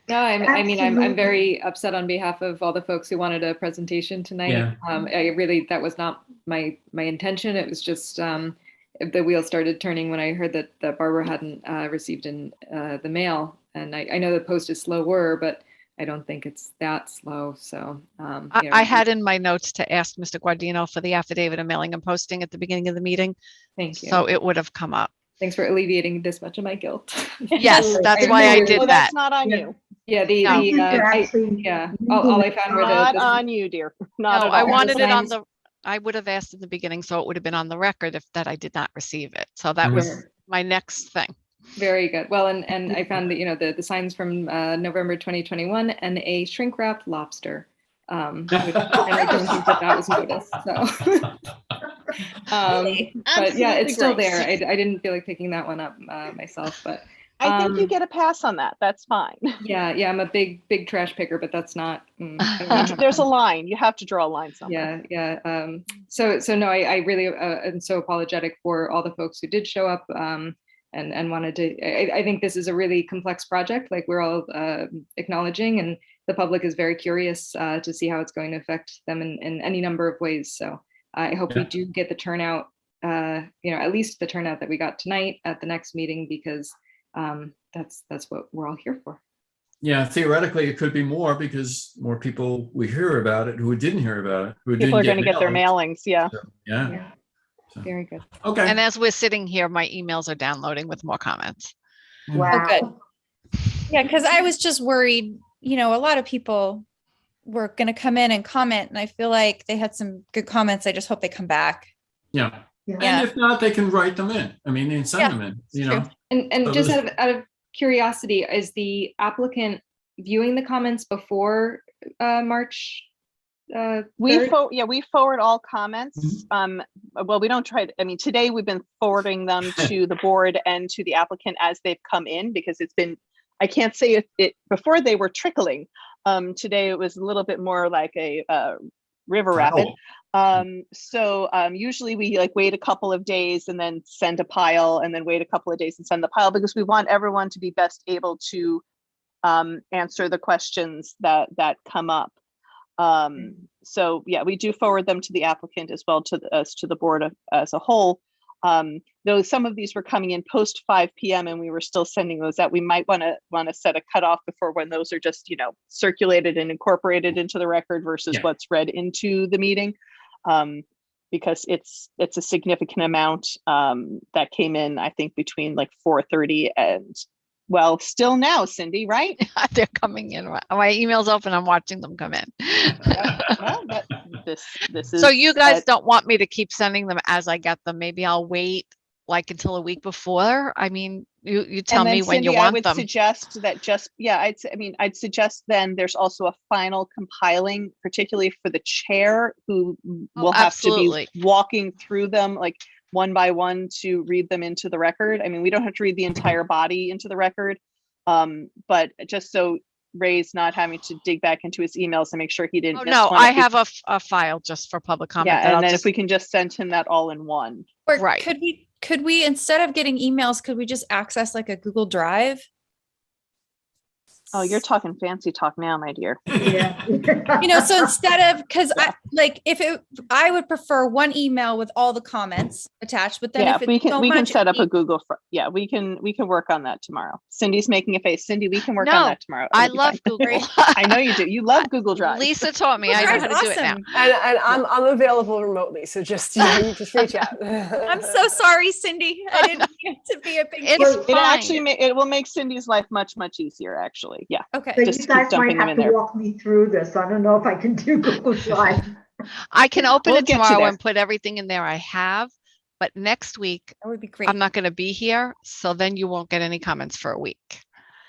No, I mean, I'm Absolutely. very upset on behalf of all the folks who wanted a presentation tonight. Yeah. I really, that was not my intention. It was just the wheel started turning when I heard that Barbara hadn't received in the mail. And I know the post is slower, but I don't think it's that slow. So you know, I had in my notes to ask Mr. Guardino for the affidavit of mailing and posting at the beginning of the meeting, thank you. so it would have come up. Thanks for alleviating this much of my guilt. Yes, that's why I did Oh, that. that's not on Yeah. you. Yeah, No. yeah. All I found were Not the on you, dear. Not No, at I all. wanted it on signs. the, I would have asked in the beginning, so it would have been on the record if that I did not receive it. So that was Sure. my next thing. Very good. Well, and I found that, you know, the signs from November 2021 and a shrink wrapped lobster. And I don't think that was noticed. So, but yeah, it's still there. I didn't feel like picking that one up myself, but I think you get a pass on that. That's fine. yeah, I'm a big trash picker, but that's not. There's a line. You have to draw a line somewhere. Yeah. So no, I really am so apologetic for all the folks who did show up. And wanted to, I think this is a really complex project, like we're all acknowledging, and the public is very curious to see how it's going to affect them in any number of ways. So I hope we do get the turnout, you know, at least the turnout that we got tonight at the next meeting, because that's what we're all here for. Yeah, theoretically, it could be more because more people we hear about it who didn't hear about it. Who People are didn't going to get their mailings. Yeah. So, yeah. Yeah. So, Very good. okay. And as we're sitting here, my emails are downloading with more comments. Wow. Oh, good. Yeah, because I was just worried, you know, a lot of people were going to come in and comment, and I feel like they had some good comments. I just hope they come back. Yeah. Yeah. And if not, they can write them in. I mean, they can send Yeah, them in, you true. know. And So just this- out of curiosity, is the applicant viewing the comments before March? We 3rd? we forward all comments. Well, we don't try to, I mean, today we've been forwarding them to the board and to the applicant as they've come in, because it's been, I can't say it before they were trickling. Today it was a little bit more like a river rapid. So usually we like wait a couple of days and then send a pile, and then wait a couple of days and send the pile, because we want everyone to be best able to answer the questions that come up. So yeah, we do forward them to the applicant as well to the board as a whole. Though some of these were coming in post 5 p.m. and we were still sending those out, we might want to set a cutoff before when those are just, you know, circulated and incorporated into the record versus what's read into the meeting. Because it's a significant amount that came in, I think, between like 4:30 and, well, still now, Cindy, right? They're coming in. My email's open. I'm watching them come in. Well, this is. So you guys don't want me to keep sending them as I get them. Maybe I'll wait like until a week before. I mean, you tell me when you want them. I would suggest that I'd suggest then there's also a final compiling, particularly for the chair, who will have to be walking through them like one by one to read them into the record. I mean, we don't have to read the entire body into the record, but just so Ray's not having to dig back into his emails and make sure he didn't. Oh, no, I have a file just for public comment. Yeah, and then if we can just send him that all in one. Or Right. could we, instead of getting emails, could we just access like a Google Drive? Oh, you're talking fancy talk now, my dear. Yeah. You know, so instead of, because I would prefer one email with all the comments attached, but then Yeah, if it's we can so we can much, set up a Google. Yeah, we can work on that tomorrow. Cindy's making a face. Cindy, we can work on No, that tomorrow. I It'll be love fine. Google. I know you do. You love Google Drive. Lisa taught me. I know how to do it now. And I'm available remotely, so just you just reach out. I'm so sorry, Cindy. I didn't mean it to be a big It's deal. It actually it will make Cindy's life much easier. Actually, yeah. Okay. But Just you keep guys might dumping them have in to there. walk me through this. I don't know if I can do Google Drive. I can open We'll it get you tomorrow there. and put everything in there I have. But next week, That would be great. I'm not going to be here. So then you won't get any comments for a week.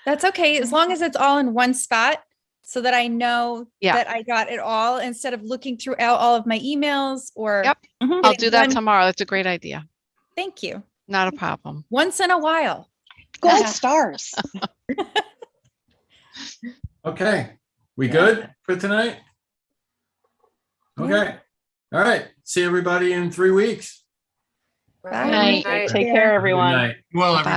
That's okay, as long as it's all in one spot, so that I know Yeah. that I got it all instead of looking throughout all of my emails or. Yep. Mhm. I'll do that one- tomorrow. That's a great idea. Thank you. Not a problem. Once in a while. Gold Yeah. stars. Okay, we good for tonight? Okay, all right. See everybody in 3 weeks. Bye. Take care, everyone. Good night. Well, Bye. everybody.